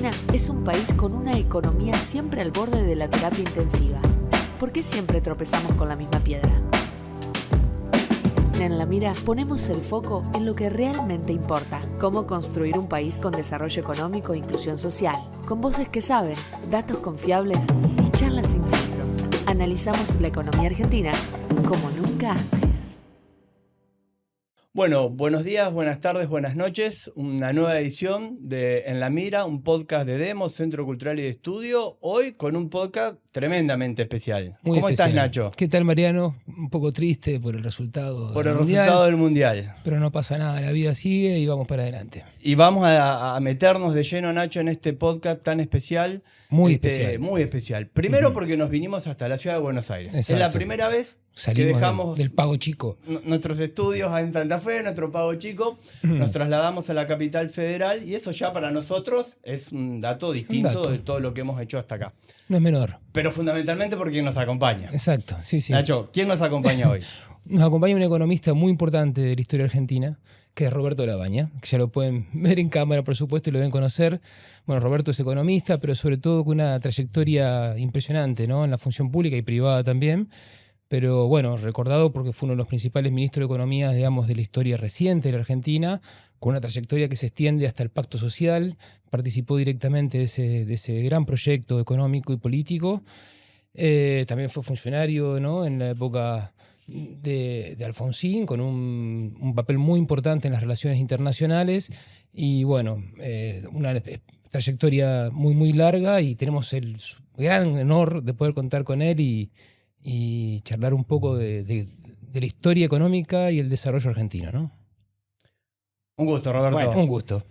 Argentina es un país con una economía siempre al borde de la terapia intensiva. ¿Por qué siempre tropezamos con la misma piedra? En La Mira ponemos el foco en lo que realmente importa: cómo construir un país con desarrollo económico e inclusión social, con voces que saben, datos confiables y charlas sin filtros. Analizamos la economía argentina como nunca antes. Bueno, buenos días, buenas tardes, buenas noches. Una nueva edición de En La Mira, un podcast de Demos, Centro Cultural y de Estudio. Hoy con un podcast tremendamente especial. Muy ¿Cómo especial. estás, Nacho? ¿Qué tal, Mariano? Un poco triste por el resultado Por del el Mundial, resultado del Mundial. pero no pasa nada, la vida sigue y vamos para adelante. Y vamos a meternos de lleno, Nacho, en este podcast tan especial. Muy especial. Muy especial. Primero porque nos vinimos hasta la ciudad de Buenos Aires. Exacto. Es la primera vez Salimos que dejamos del Pago Chico. nuestros estudios en Santa Fe, nuestro Pago Chico, nos trasladamos a la capital federal y eso ya para nosotros es un dato distinto de todo lo que hemos hecho hasta acá. No es menor. Pero fundamentalmente porque nos acompaña. Exacto, sí. Nacho, ¿quién nos acompaña hoy? Nos acompaña un economista muy importante de la historia argentina, que es Roberto Labaña, que ya lo pueden ver en cámara, por supuesto, y lo deben conocer. Bueno, Roberto es economista, pero sobre todo con una trayectoria impresionante, ¿no? En la función pública y privada también. Pero bueno, recordado porque fue uno de los principales ministros de Economía, digamos, de la historia reciente de la Argentina, con una trayectoria que se extiende hasta el Pacto Social. Participó directamente de ese gran proyecto económico y político. También fue funcionario, ¿no? En la época de Alfonsín, con un papel muy importante en las relaciones internacionales. Y bueno, una trayectoria muy, muy larga, y tenemos el gran honor de poder contar con él y charlar un poco de la historia económica y el desarrollo argentino, ¿no? Un gusto, Roberto. Bueno, Un gusto.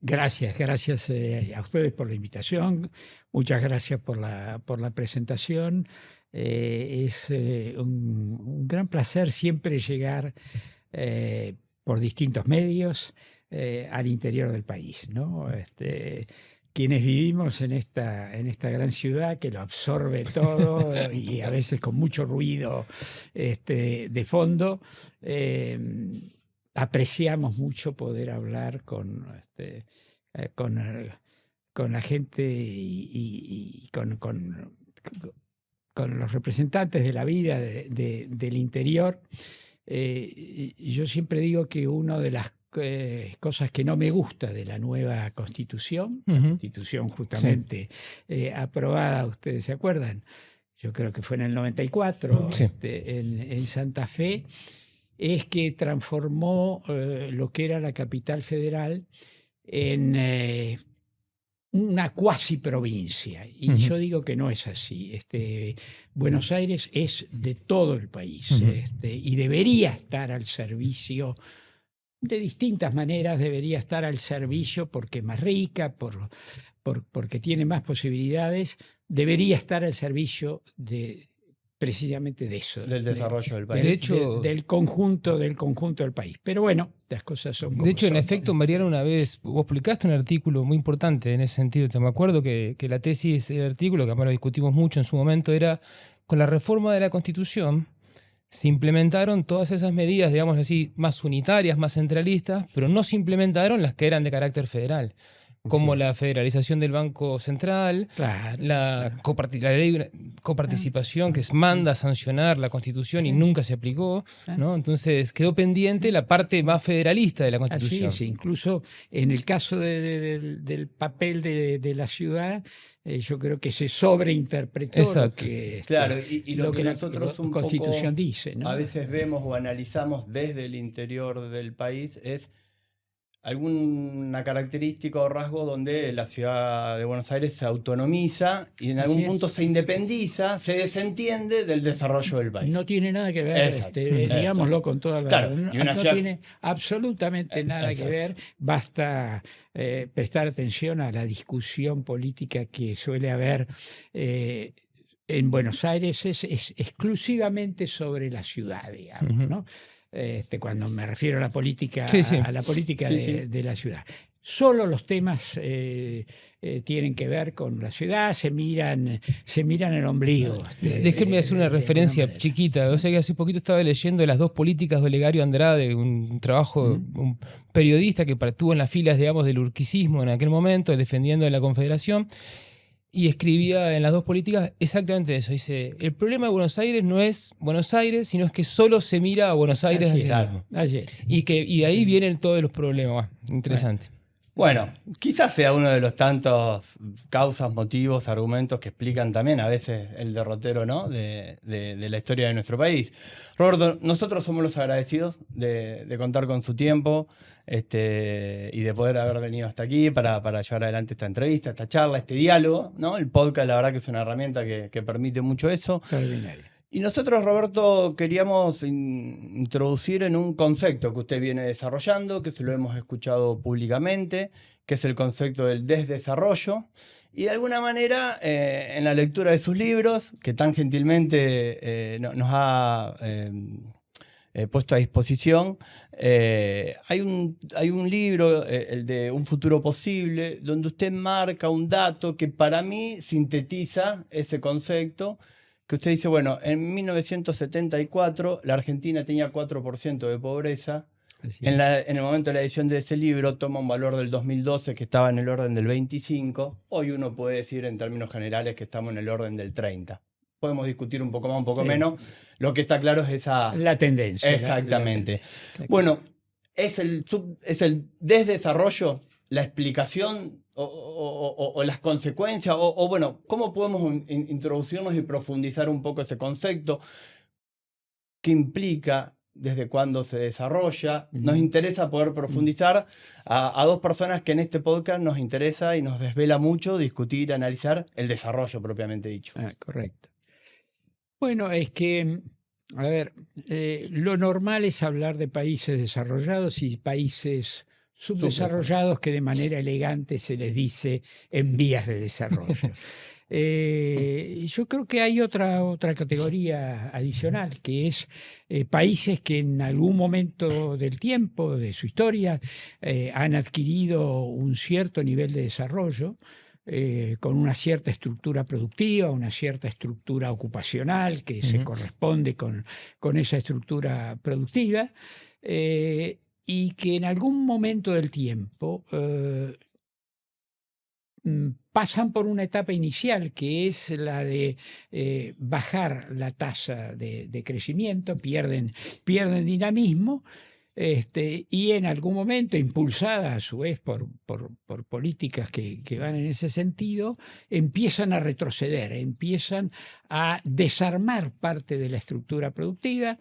Gracias a ustedes por la invitación. Muchas gracias por la presentación. Es un gran placer siempre llegar por distintos medios al interior del país, ¿no? Quienes vivimos en esta gran ciudad que lo absorbe todo y a veces con mucho ruido de fondo, apreciamos mucho poder hablar con la gente y con los representantes de la vida del interior. Y yo siempre digo que una de las cosas que no me gusta de la nueva Constitución, la Constitución justamente aprobada, ustedes se acuerdan, yo creo que fue en el 94, sí. En Santa Fe, es que transformó lo que era la capital federal en una cuasi provincia. Y yo digo que no es así. Buenos Aires es de todo el país, y debería estar al servicio, de distintas maneras debería estar al servicio, porque es más rica, porque tiene más posibilidades, debería estar al servicio precisamente de eso. Del desarrollo del país. De hecho, del conjunto del país. Pero bueno, las cosas son como de hecho, son, en efecto, ¿no? Mariano, una vez vos publicaste un artículo muy importante en ese sentido. Te me acuerdo que la tesis del artículo, que además lo discutimos mucho en su momento, era: con la reforma de la Constitución se implementaron todas esas medidas, digamos así, más unitarias, más centralistas, pero no se implementaron las que eran de carácter federal, como la federalización del Banco Central, Claro, la ley de coparticipación, que manda a sancionar la Constitución y nunca se aplicó, ¿no? Entonces quedó pendiente la parte más federalista de la Constitución. Así es, incluso en el caso del papel de la ciudad, yo creo que se sobreinterpretó lo que, claro, y lo que la nosotros un Constitución poco dice, ¿no? a veces vemos o analizamos desde el interior del país es alguna característica o rasgo donde la ciudad de Buenos Aires se autonomiza y en algún punto se independiza, se desentiende del desarrollo del país. No tiene nada que ver, digámoslo con toda la verdad. No tiene absolutamente nada que ver. Basta prestar atención a la discusión política que suele haber en Buenos Aires. Es exclusivamente sobre la ciudad, digamos, ¿no? Cuando me refiero a la política, a la política de la ciudad. solo los temas tienen que ver con la ciudad, se miran el ombligo. Déjenme hacer una referencia chiquita. O sea que hace poquito estaba leyendo Las dos políticas de Olegario Andrade, un trabajo, un periodista que estuvo en las filas, digamos, del urquicismo en aquel momento, defendiendo a la Confederación, y escribía en Las dos políticas exactamente eso. Dice, el problema de Buenos Aires no es Buenos Aires, sino es que solo se mira a Buenos Aires así mismo. Y de ahí vienen todos los problemas. Interesante. Bueno, quizás sea uno de los tantos causas, motivos, argumentos que explican también a veces el derrotero, ¿no? de la historia de nuestro país. Roberto, nosotros somos los agradecidos de contar con su tiempo y de poder haber venido hasta aquí para llevar adelante esta entrevista, esta charla, este diálogo, ¿no? El podcast, la verdad que es una herramienta que permite mucho eso. Extraordinario. Y nosotros, Roberto, queríamos introducir en un concepto que usted viene desarrollando, que se lo hemos escuchado públicamente, que es el concepto del desdesarrollo. Y de alguna manera, en la lectura de sus libros, que tan gentilmente nos ha puesto a disposición, hay un libro, el de Un futuro posible, donde usted marca un dato que para mí sintetiza ese concepto, que usted dice, bueno, en 1974 la Argentina tenía 4% de pobreza. En el momento de la edición de ese libro toma un valor del 2012 que estaba en el orden del 25. Hoy uno puede decir en términos generales que estamos en el orden del 30. Podemos discutir un poco más, un poco menos. Lo que está claro es esa... La tendencia. Exactamente. La tendencia. Bueno, es el desdesarrollo, la explicación o las consecuencias, bueno, ¿cómo podemos introducirnos y profundizar un poco ese concepto? ¿Qué implica? ¿Desde cuándo se desarrolla? Nos interesa poder profundizar a dos personas que en este podcast nos interesa y nos desvela mucho discutir, analizar el desarrollo propiamente dicho. Correcto. Bueno, es que, a ver, lo normal es hablar de países desarrollados y países subdesarrollados, que de manera elegante se les dice en vías de desarrollo. Yo creo que hay otra categoría adicional, que es países que en algún momento del tiempo, de su historia, han adquirido un cierto nivel de desarrollo, con una cierta estructura productiva, una cierta estructura ocupacional que se corresponde con esa estructura productiva, y que en algún momento del tiempo pasan por una etapa inicial, que es la de bajar la tasa de crecimiento, pierden dinamismo, y en algún momento, impulsada a su vez por políticas que van en ese sentido, empiezan a retroceder, empiezan a desarmar parte de la estructura productiva,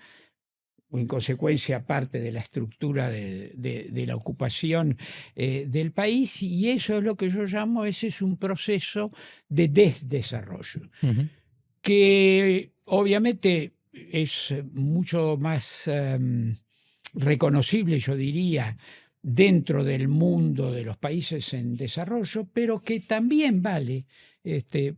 o en consecuencia parte de la estructura de la ocupación del país, y eso es lo que yo llamo, ese es un proceso de desdesarrollo, que obviamente es mucho más reconocible, yo diría, dentro del mundo de los países en desarrollo, pero que también vale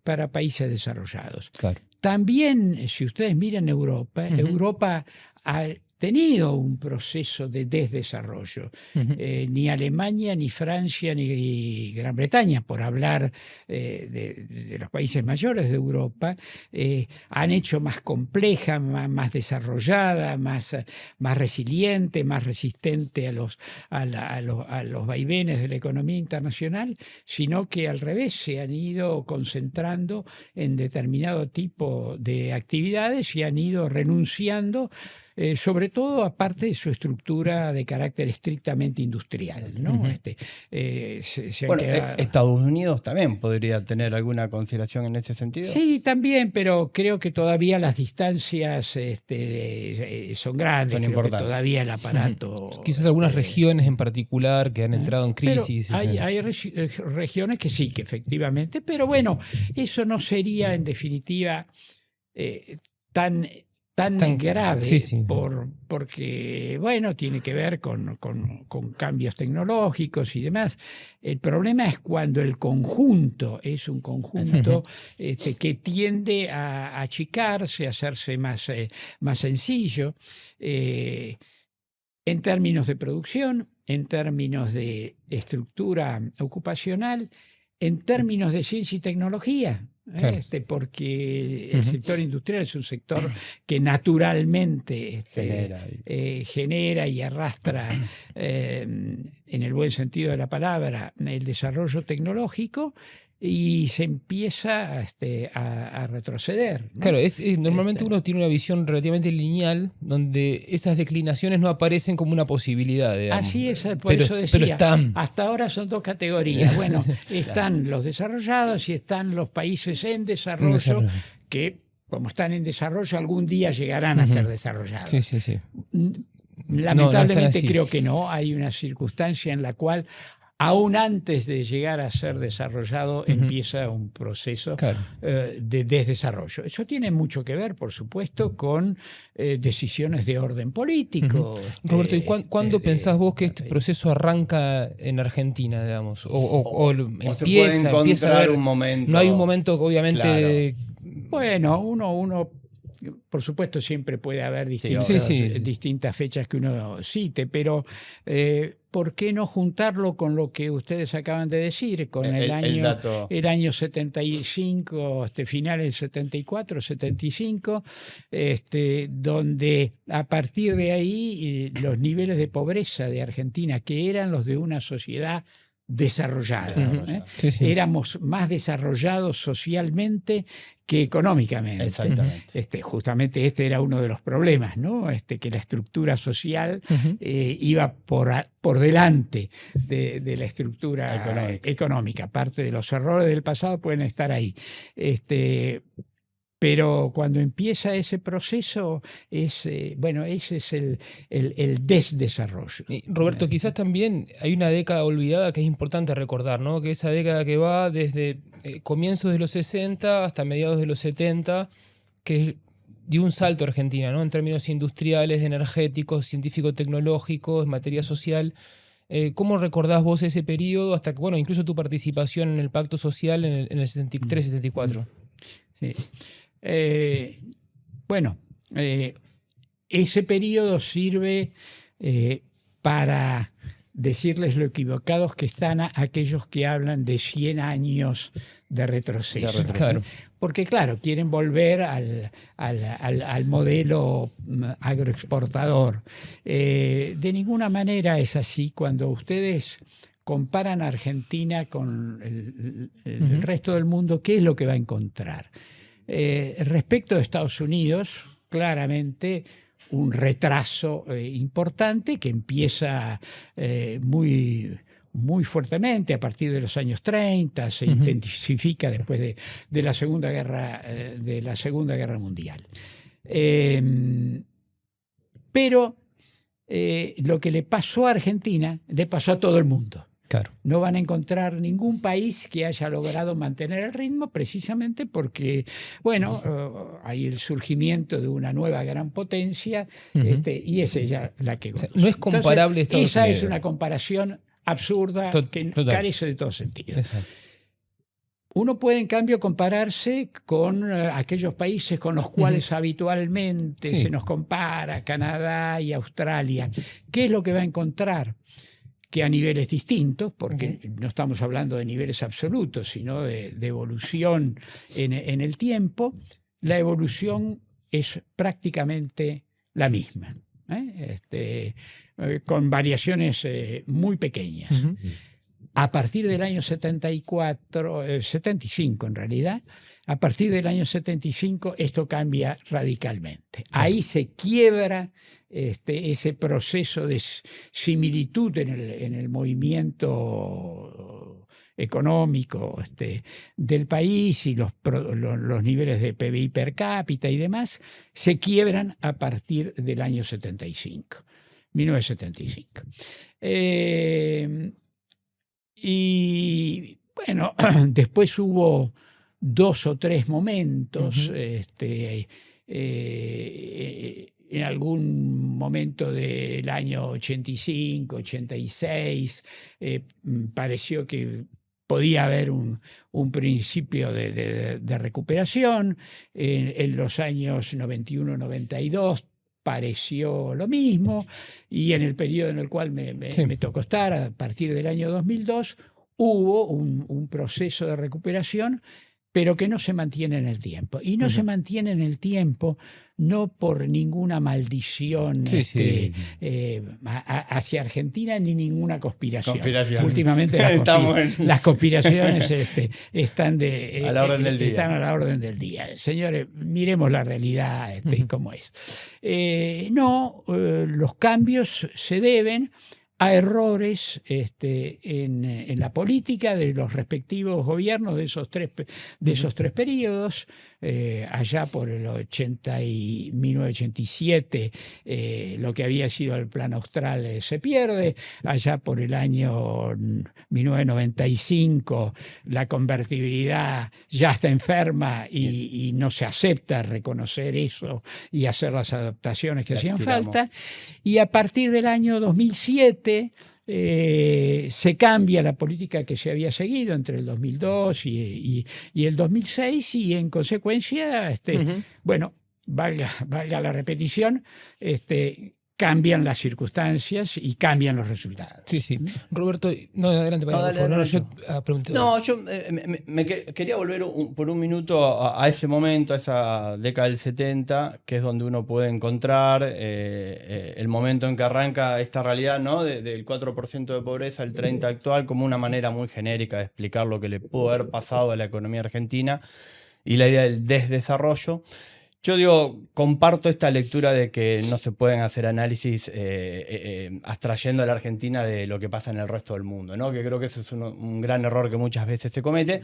para países desarrollados. Claro. También, si ustedes miran Europa, Europa ha tenido un proceso de desdesarrollo. Ni Alemania, ni Francia, ni Gran Bretaña, por hablar de los países mayores de Europa, han hecho más compleja, más desarrollada, más resiliente, más resistente a los vaivenes de la economía internacional, sino que al revés se han ido concentrando en determinado tipo de actividades y han ido renunciando, sobre todo aparte de su estructura de carácter estrictamente industrial, ¿no? Estados Unidos también podría tener alguna consideración en ese sentido. Sí, también, pero creo que todavía las distancias son grandes. Son importantes. Todavía el aparato... Quizás algunas regiones en particular que han entrado en crisis. Pero hay regiones que sí, que efectivamente, pero bueno, eso no sería en definitiva tan grave, sí. porque, bueno, tiene que ver con cambios tecnológicos y demás. El problema es cuando el conjunto es un conjunto que tiende a achicarse, a hacerse más sencillo, en términos de producción, en términos de estructura ocupacional, en términos de ciencia y tecnología. Claro. Porque el sector industrial es un sector que naturalmente genera y arrastra, en el buen sentido de la palabra, el desarrollo tecnológico, y se empieza a retroceder, ¿no? Claro, normalmente uno tiene una visión relativamente lineal, donde esas declinaciones no aparecen como una posibilidad, digamos. Así es, por eso decía, pero están. hasta ahora son dos categorías. Bueno, están los desarrollados y están los países en desarrollo, que como están en desarrollo algún día llegarán a ser desarrollados. Sí. Lamentablemente creo que no. Hay una circunstancia en la cual, aún antes de llegar a ser desarrollado, empieza un proceso de desdesarrollo. Eso tiene mucho que ver, por supuesto, con decisiones de orden político. Roberto, ¿y cuándo pensás vos que este proceso arranca en Argentina, digamos? O se puede encontrar un momento. No hay un momento, obviamente. Bueno, uno por supuesto, siempre puede haber distintas fechas que uno cite, pero ¿por qué no juntarlo con lo que ustedes acaban de decir? Con el año 75, finales del 74, 75, donde a partir de ahí los niveles de pobreza de Argentina, que eran los de una sociedad desarrollada. Éramos más desarrollados socialmente que económicamente. Exactamente. Justamente este era uno de los problemas, ¿no? Que la estructura social iba por delante de la estructura económica. Parte de los errores del pasado pueden estar ahí. Pero cuando empieza ese proceso, ese es el desdesarrollo. Roberto, quizás también hay una década olvidada que es importante recordar, ¿no? Que esa década que va desde comienzos de los 60 hasta mediados de los 70, que dio un salto a Argentina, ¿no? En términos industriales, energéticos, científico-tecnológicos, en materia social. ¿Cómo recordás vos ese periodo hasta que, incluso tu participación en el Pacto Social en el 73-74? Sí. Ese periodo sirve para decirles lo equivocados que están aquellos que hablan de 100 años de retroceso. Claro. Porque, claro, quieren volver al modelo agroexportador. De ninguna manera es así. Cuando ustedes comparan a Argentina con el resto del mundo, ¿qué es lo que va a encontrar? Respecto de Estados Unidos, claramente un retraso importante que empieza muy fuertemente a partir de los años 30, se intensifica después de la Segunda Guerra Mundial. Pero lo que le pasó a Argentina le pasó a todo el mundo. Claro. No van a encontrar ningún país que haya logrado mantener el ritmo, precisamente porque, hay el surgimiento de una nueva gran potencia, y es ella la que goza. No es comparable. Entonces, esa es una comparación absurda que carece de todo sentido. Exacto. Uno puede, en cambio, compararse con aquellos países con los cuales habitualmente se nos compara, Canadá y Australia. ¿Qué es lo que va a encontrar? Que a niveles distintos, porque no estamos hablando de niveles absolutos, sino de evolución en el tiempo, la evolución es prácticamente la misma, con variaciones muy pequeñas. A partir del año 75 en realidad, a partir del año 75 esto cambia radicalmente. Ahí se quiebra ese proceso de similitud en el movimiento económico del país, y los niveles de PBI per cápita y demás se quiebran a partir del año 1975. Y bueno, después hubo 2 o 3 momentos, en algún momento del año 85, 86, pareció que podía haber un principio de recuperación. En los años 91, 92 pareció lo mismo, y en el periodo en el cual me tocó estar, a partir del año 2002, hubo un proceso de recuperación, pero que no se mantiene en el tiempo. Y no se mantiene en el tiempo no por ninguna maldición hacia Argentina, ni ninguna conspiración. Últimamente las conspiraciones están a la orden del día. Están a la orden del día. Señores, miremos la realidad cómo es. Los cambios se deben a errores en la política de los respectivos gobiernos de esos tres periodos. Allá por el 1987 lo que había sido el Plan Austral se pierde. Allá por el año 1995 la convertibilidad ya está enferma y no se acepta reconocer eso y hacer las adaptaciones que hacían falta. Y a partir del año 2007 se cambia la política que se había seguido entre el 2002 y el 2006, y en consecuencia, bueno, valga la repetición, cambian las circunstancias y cambian los resultados. Sí. Roberto, adelante. Yo quería volver por un minuto a ese momento, a esa década del 70, que es donde uno puede encontrar el momento en que arranca esta realidad, ¿no? Del 4% de pobreza al 30% actual, como una manera muy genérica de explicar lo que le pudo haber pasado a la economía argentina y la idea del desdesarrollo. Yo comparto esta lectura de que no se pueden hacer análisis abstrayendo a la Argentina de lo que pasa en el resto del mundo, ¿no? Que creo que eso es un gran error que muchas veces se comete.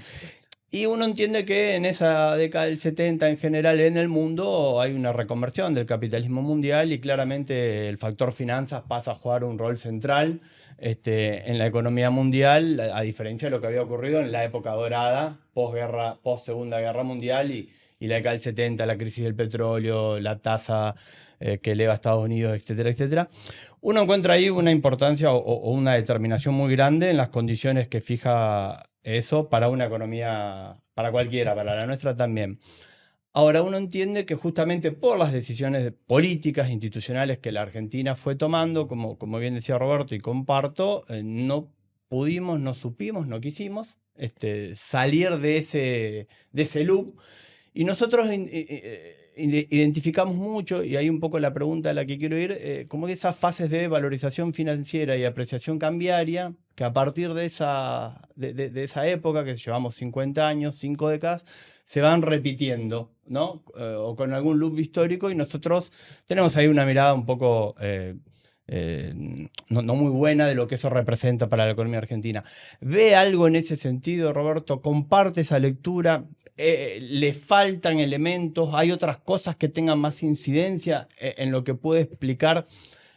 Y uno entiende que en esa década del 70 en general en el mundo hay una reconversión del capitalismo mundial y claramente el factor finanzas pasa a jugar un rol central en la economía mundial, a diferencia de lo que había ocurrido en la época dorada, post-Segunda Guerra Mundial y la década del 70, la crisis del petróleo, la tasa que eleva a Estados Unidos, etcétera, etcétera. Uno encuentra ahí una importancia o una determinación muy grande en las condiciones que fija eso para una economía, para cualquiera, para la nuestra también. Ahora, uno entiende que justamente por las decisiones políticas, institucionales que la Argentina fue tomando, como bien decía Roberto y comparto, no pudimos, no supimos, no quisimos salir de ese loop. Y nosotros identificamos mucho, y ahí un poco la pregunta a la que quiero ir, como que esas fases de valorización financiera y apreciación cambiaria, que a partir de esa época, que llevamos 50 años, 5 décadas, se van repitiendo, ¿no? O con algún loop histórico, y nosotros tenemos ahí una mirada un poco no muy buena de lo que eso representa para la economía argentina. ¿Ve algo en ese sentido, Roberto? ¿Comparte esa lectura? ¿Le faltan elementos? ¿Hay otras cosas que tengan más incidencia en lo que puede explicar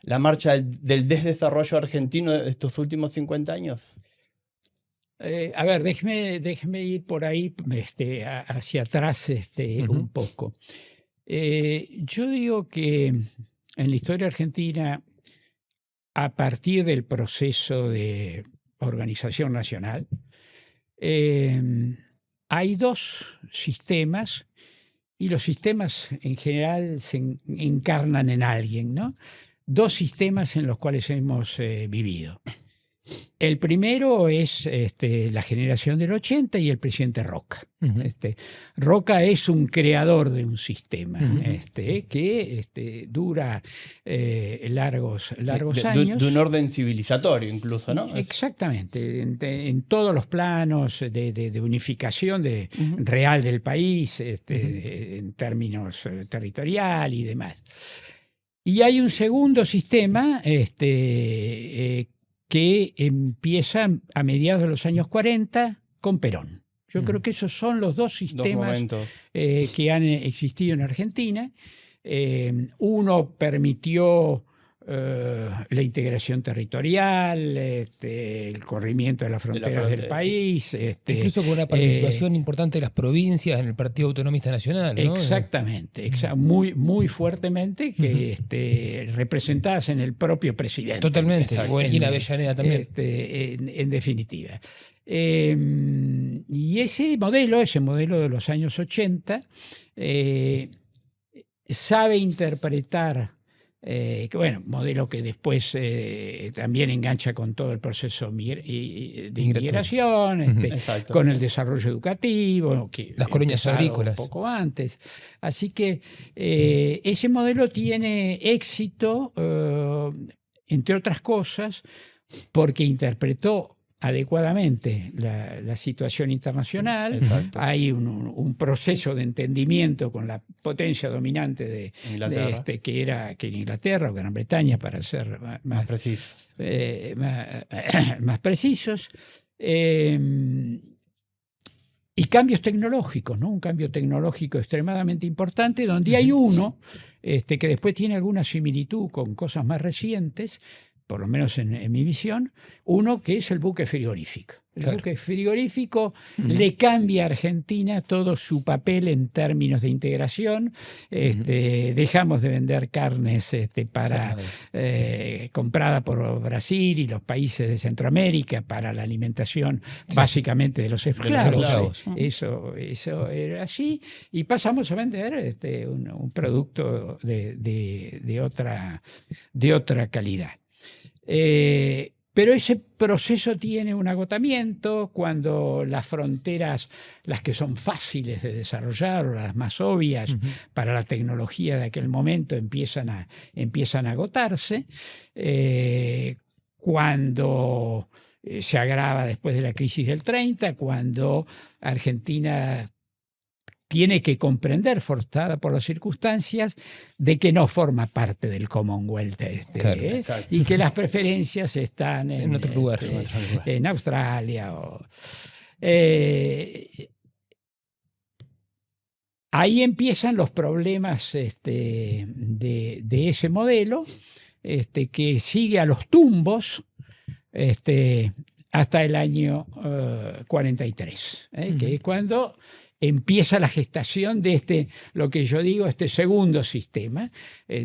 la marcha del desdesarrollo argentino de estos últimos 50 años? A ver, déjeme ir por ahí hacia atrás un poco. Yo digo que en la historia argentina, a partir del proceso de organización nacional, hay dos sistemas, y los sistemas en general se encarnan en alguien, ¿no? Dos sistemas en los cuales hemos vivido. El primero es la generación del 80 y el presidente Roca. Roca es un creador de un sistema que dura largos años. De un orden civilizatorio incluso, ¿no? Exactamente, en todos los planos de unificación real del país, en términos territorial y demás. Y hay un segundo sistema que empieza a mediados de los años 40 con Perón. Yo creo que esos son los dos sistemas que han existido en Argentina. Uno permitió la integración territorial, el corrimiento de las fronteras del país. Incluso con una participación importante de las provincias en el Partido Autonomista Nacional, ¿no? Exactamente, muy, muy fuertemente, que representadas en el propio presidente. Totalmente, y en Avellaneda también. En definitiva. Y ese modelo de los años 80, sabe interpretar que bueno, modelo que después también engancha con todo el proceso de inmigración, con el desarrollo educativo, que las colonias agrícolas un poco antes. Así que ese modelo tiene éxito, entre otras cosas, porque interpretó adecuadamente la situación internacional. Exacto. Hay un proceso de entendimiento con la potencia dominante de que era Inglaterra o Gran Bretaña, para ser más precisos. Más precisos. Y cambios tecnológicos, ¿no? Un cambio tecnológico extremadamente importante, donde hay uno que después tiene alguna similitud con cosas más recientes, por lo menos en mi visión, uno que es el buque frigorífico. El buque frigorífico le cambia a Argentina todo su papel en términos de integración. Dejamos de vender carnes comprada por Brasil y los países de Centroamérica para la alimentación básicamente de los esclavos. Eso era así. Y pasamos a vender un producto de otra calidad. Pero ese proceso tiene un agotamiento cuando las fronteras, las que son fáciles de desarrollar o las más obvias para la tecnología de aquel momento, empiezan a agotarse. Cuando se agrava después de la crisis del 30, cuando Argentina tiene que comprender, forzada por las circunstancias, de que no forma parte del Commonwealth y que las preferencias están en otro lugar. En Australia. Ahí empiezan los problemas de ese modelo, que sigue a los tumbos hasta el año 43, que es cuando empieza la gestación de lo que yo digo, segundo sistema,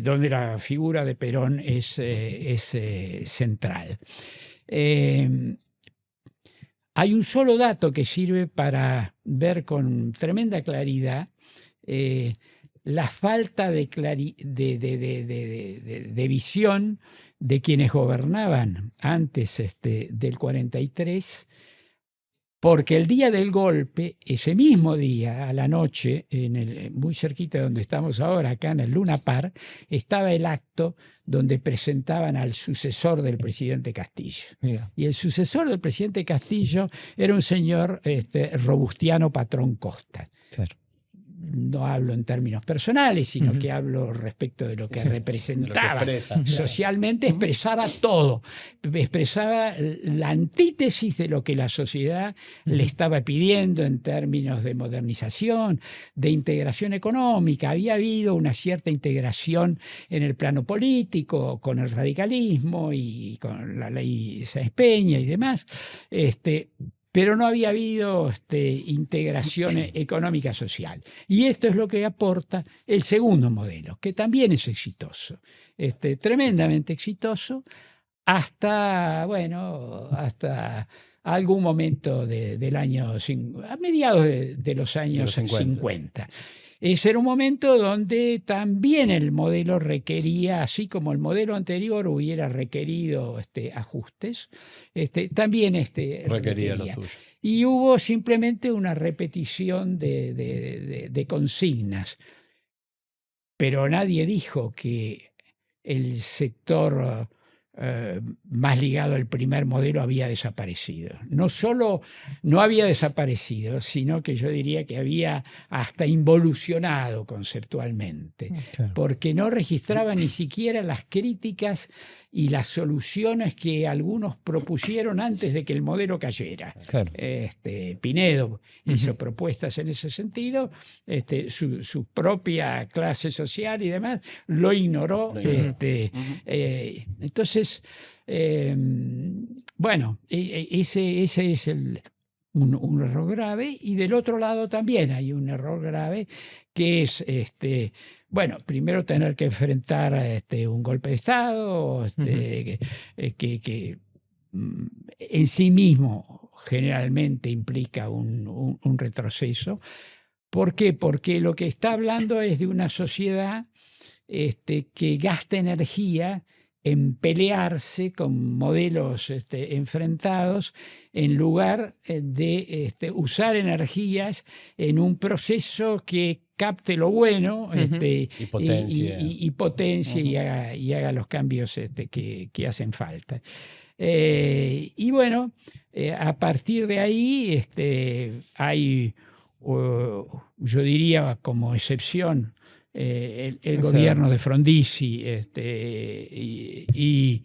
donde la figura de Perón es central. Hay un solo dato que sirve para ver con tremenda claridad la falta de visión de quienes gobernaban antes del 43, porque el día del golpe, ese mismo día, a la noche, muy cerquita de donde estamos ahora, acá en el Luna Park, estaba el acto donde presentaban al sucesor del presidente Castillo. Mira. Y el sucesor del presidente Castillo era un señor Robustiano Patrón Costa. Claro. No hablo en términos personales, sino que hablo respecto de lo que representaba. De lo que socialmente expresaba todo. Expresaba la antítesis de lo que la sociedad le estaba pidiendo en términos de modernización, de integración económica. Había habido una cierta integración en el plano político, con el radicalismo y con la ley Sáenz Peña y demás. Pero no había habido integración económica social. Y esto es lo que aporta el segundo modelo, que también es exitoso, tremendamente exitoso, hasta algún momento del año, a mediados de los años 50. Ese era un momento donde también el modelo requería, así como el modelo anterior hubiera requerido ajustes, también requería lo suyo. Y hubo simplemente una repetición de consignas. Pero nadie dijo que el sector más ligado al primer modelo había desaparecido. No solo no había desaparecido, sino que yo diría que había hasta involucionado conceptualmente, Claro. porque no registraba ni siquiera las críticas y las soluciones que algunos propusieron antes de que el modelo cayera. Claro. Pinedo hizo propuestas en ese sentido, su propia clase social y demás lo ignoró. Entonces, ese es un error grave, y del otro lado también hay un error grave, que es primero tener que enfrentar un golpe de Estado que en sí mismo generalmente implica un retroceso. ¿Por qué? Porque lo que está hablando es de una sociedad que gasta energía en pelearse con modelos enfrentados, en lugar de usar energías en un proceso que capte lo bueno y potencie y haga los cambios que hacen falta. Y bueno, a partir de ahí hay, yo diría como excepción, el gobierno de Frondizi y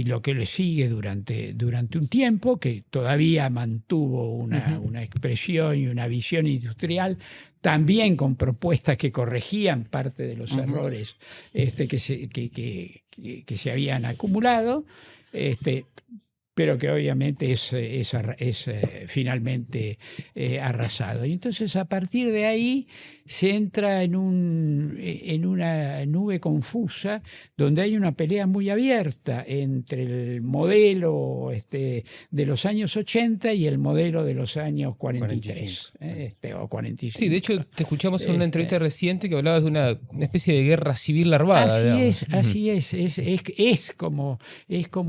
lo que le sigue durante un tiempo, que todavía mantuvo una expresión y una visión industrial, también con propuestas que corregían parte de los errores que se habían acumulado, pero que obviamente es finalmente arrasado. Y entonces a partir de ahí se entra en una nube confusa donde hay una pelea muy abierta entre el modelo de los años 80 y el modelo de los años 43 o 45. Sí, de hecho te escuchamos en una entrevista reciente que hablabas de una especie de guerra civil larvada. Así es como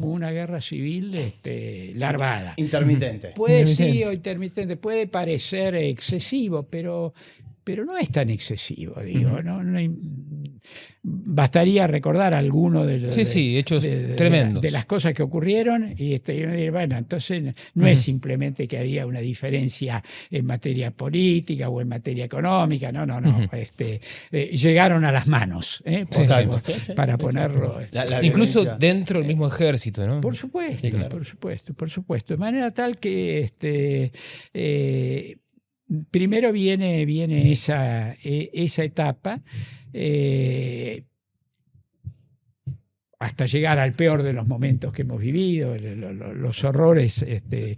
una guerra civil larvada. Intermitente. Sí, o intermitente. Puede parecer excesivo, pero no es tan excesivo, digo. Bastaría recordar alguno de los hechos tremendos. De las cosas que ocurrieron y bueno, entonces no es simplemente que había una diferencia en materia política o en materia económica, no. Llegaron a las manos, para ponerlo. Incluso dentro del mismo ejército, ¿no? Por supuesto, claro. por supuesto. De manera tal que primero viene esa etapa, hasta llegar al peor de los momentos que hemos vivido, los horrores del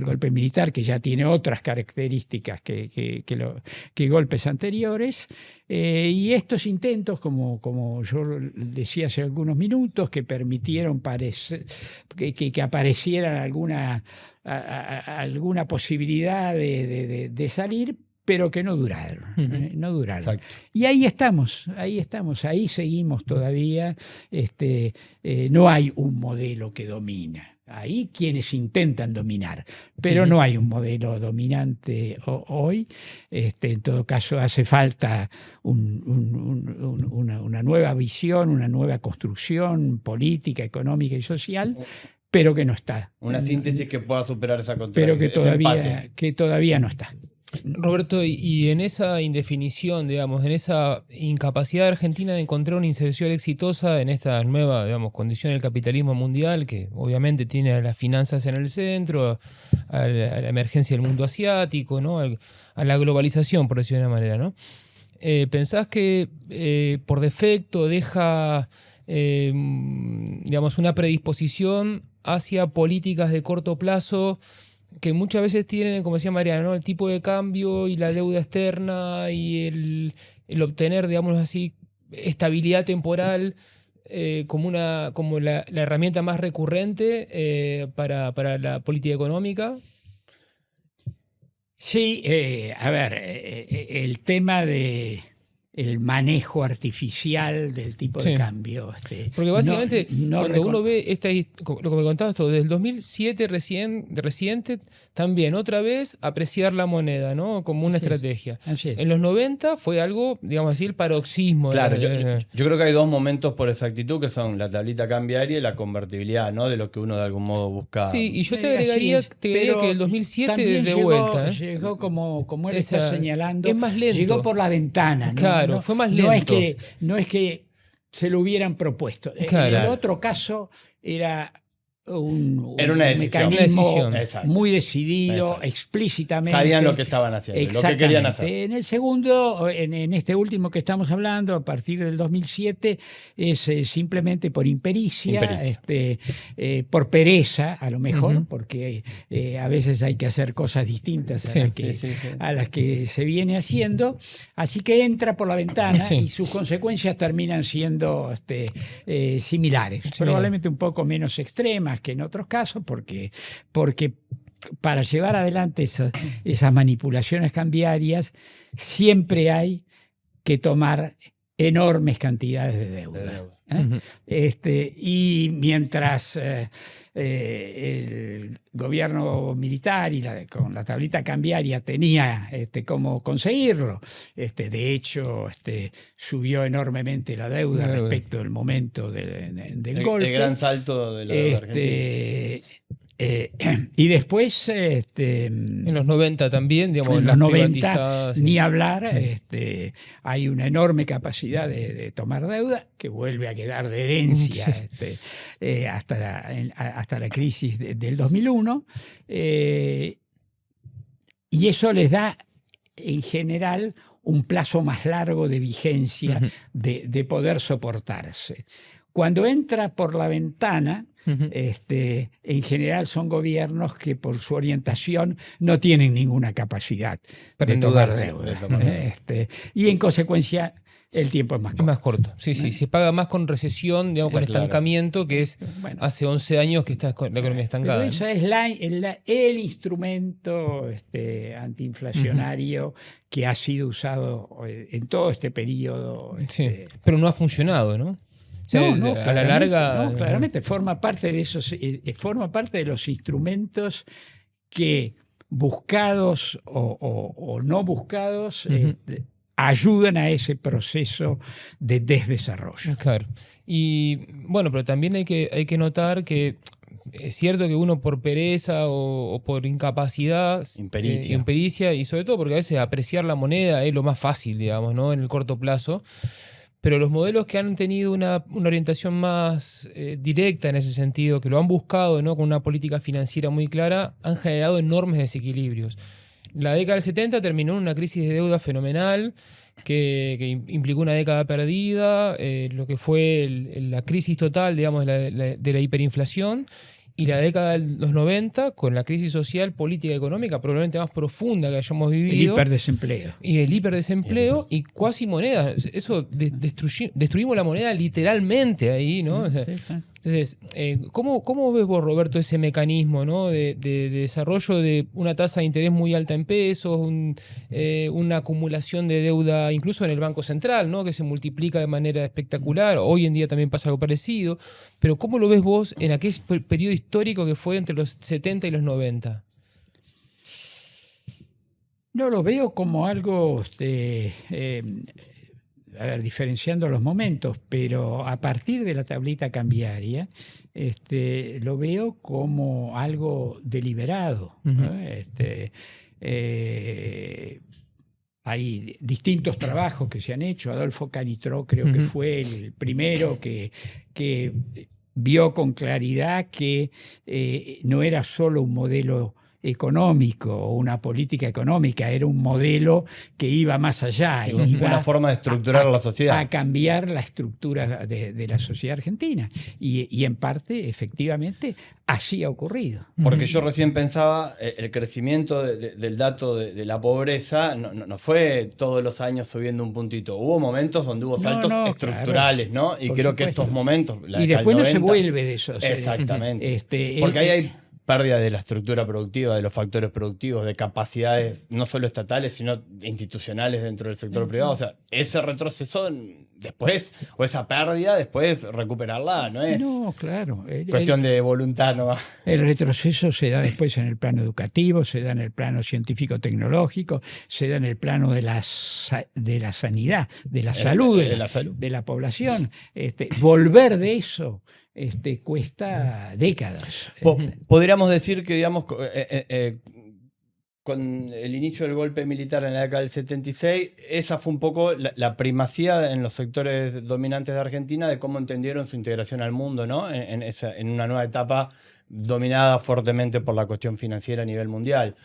golpe militar, que ya tiene otras características que golpes anteriores, y estos intentos, como yo decía hace algunos minutos, que permitieron que apareciera alguna posibilidad de salir, pero que no duraron. Exacto. Y ahí estamos, ahí seguimos todavía. No hay un modelo que domina. Hay quienes intentan dominar, pero no hay un modelo dominante hoy. En todo caso, hace falta una nueva visión, una nueva construcción política, económica y social, pero que no está. Una síntesis que pueda superar esa contradicción. Pero que todavía no está. Roberto, y en esa indefinición, digamos, en esa incapacidad de Argentina de encontrar una inserción exitosa en esta nueva, digamos, condición del capitalismo mundial, que obviamente tiene a las finanzas en el centro, a la emergencia del mundo asiático, ¿no? A la globalización, por decirlo de una manera, ¿no? ¿Pensás que por defecto deja, digamos, una predisposición hacia políticas de corto plazo que muchas veces tienen, como decía Mariana, ¿no? El tipo de cambio y la deuda externa y el obtener, digamos así, estabilidad temporal como la herramienta más recurrente para la política económica? Sí, a ver, el tema de el manejo artificial del tipo de cambio. Porque básicamente cuando uno ve lo que me contabas todo, desde el 2007 reciente, también otra vez apreciar la moneda, ¿no? Como una estrategia. Así es. En los 90 fue algo, digamos así, el paroxismo. Claro, yo creo que hay dos momentos por exactitud, que son la tablita cambiaria y la convertibilidad, ¿no? De lo que uno de algún modo busca. Sí, y yo te agregaría que el 2007 de vuelta. Llegó como él está señalando, es más lento. Llegó por la ventana, ¿no? Claro. Fue más lento. No es que se lo hubieran propuesto. Claro. En el otro caso era un mecanismo muy decidido, explícitamente. Sabían lo que estaban haciendo, lo que querían hacer. En el segundo, en este último que estamos hablando, a partir del 2007, es simplemente por impericia. Por pereza, a lo mejor, porque a veces hay que hacer cosas distintas a las que se viene haciendo. Así que entra por la ventana y sus consecuencias terminan siendo similares, probablemente un poco menos extremas que en otros casos, porque para llevar adelante esas manipulaciones cambiarias siempre hay que tomar enormes cantidades de deuda. Y mientras el gobierno militar y con la tablita cambiaria tenía cómo conseguirlo, de hecho subió enormemente la deuda respecto del momento del golpe. El gran salto de la deuda argentina. Y después en los 90 también, digamos, en las los 90 privatizadas, ni hablar, hay una enorme capacidad de tomar deuda que vuelve a quedar de herencia hasta la crisis del 2001, y eso les da en general un plazo más largo de vigencia, de poder soportarse. Cuando entra por la ventana, en general son gobiernos que por su orientación no tienen ninguna capacidad de tomar deuda. Y en consecuencia el tiempo es más corto. Es más corto, sí, se paga más con recesión, digamos, con estancamiento, que es hace 11 años que está la economía estancada. Pero ese es el instrumento antiinflacionario que ha sido usado en todo este periodo. Pero no ha funcionado, ¿no? O sea, a la larga. No, claramente forma parte de esos, forma parte de los instrumentos que, buscados o no buscados, ayudan a ese proceso de desdesarrollo. Claro. Y bueno, pero también hay que notar que es cierto que uno por pereza o por incapacidad, impericia, y sobre todo porque a veces apreciar la moneda es lo más fácil, digamos, ¿no? En el corto plazo. Pero los modelos que han tenido una orientación más directa en ese sentido, que lo han buscado, ¿no? Con una política financiera muy clara, han generado enormes desequilibrios. La década del 70 terminó en una crisis de deuda fenomenal que implicó una década perdida, lo que fue la crisis total, digamos, de la hiperinflación. Y la década de los 90, con la crisis social, política y económica probablemente más profunda que hayamos vivido. El hiperdesempleo. Y el hiperdesempleo y cuasi moneda. Eso, destruimos la moneda literalmente ahí, ¿no? Sí, Entonces, ¿cómo ves vos, Roberto, ese mecanismo, ¿no? de desarrollo de una tasa de interés muy alta en pesos, una acumulación de deuda incluso en el Banco Central, ¿no? Que se multiplica de manera espectacular? Hoy en día también pasa algo parecido. Pero ¿cómo lo ves vos en aquel periodo histórico que fue entre los 70 y los 90? No lo veo como algo... diferenciando los momentos, pero a partir de la tablita cambiaria, lo veo como algo deliberado. Hay distintos trabajos que se han hecho. Adolfo Canitró creo que fue el primero que vio con claridad que no era solo un modelo económico o una política económica, era un modelo que iba más allá. Iba una forma de estructurar la sociedad. A cambiar la estructura de la sociedad argentina. Y en parte, efectivamente, así ha ocurrido. Porque yo recién pensaba, el crecimiento del dato de la pobreza no fue todos los años subiendo un puntito. Hubo momentos donde hubo saltos estructurales, claro, ¿no? Y creo que estos momentos... Y después 90, no se vuelve de eso. Exactamente. Porque ahí hay pérdida de la estructura productiva, de los factores productivos, de capacidades no solo estatales, sino institucionales dentro del sector privado. O sea, ese retroceso después, o esa pérdida, después recuperarla, no es claro. cuestión de voluntad nomás. El retroceso se da después en el plano educativo, se da en el plano científico-tecnológico, se da en el plano de la sanidad, de la salud, de la población. Volver de eso cuesta décadas. Podríamos decir que, digamos, con el inicio del golpe militar en la década del 76, esa fue un poco la primacía en los sectores dominantes de Argentina de cómo entendieron su integración al mundo, ¿no? En una nueva etapa dominada fuertemente por la cuestión financiera a nivel mundial.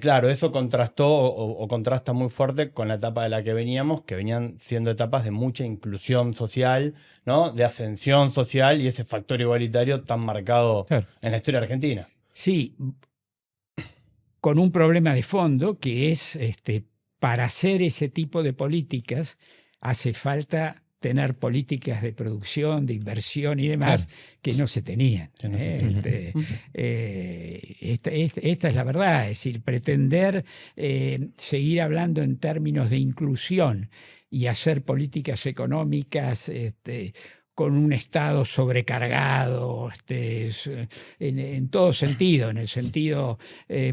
Claro, eso contrastó o contrasta muy fuerte con la etapa de la que veníamos, que venían siendo etapas de mucha inclusión social, ¿no? De ascensión social y ese factor igualitario tan marcado en la historia argentina. Sí, con un problema de fondo que es, para hacer ese tipo de políticas hace falta tener políticas de producción, de inversión y demás que no se tenían. Esta es la verdad, es decir, pretender seguir hablando en términos de inclusión y hacer políticas económicas con un Estado sobrecargado en todo sentido, en el sentido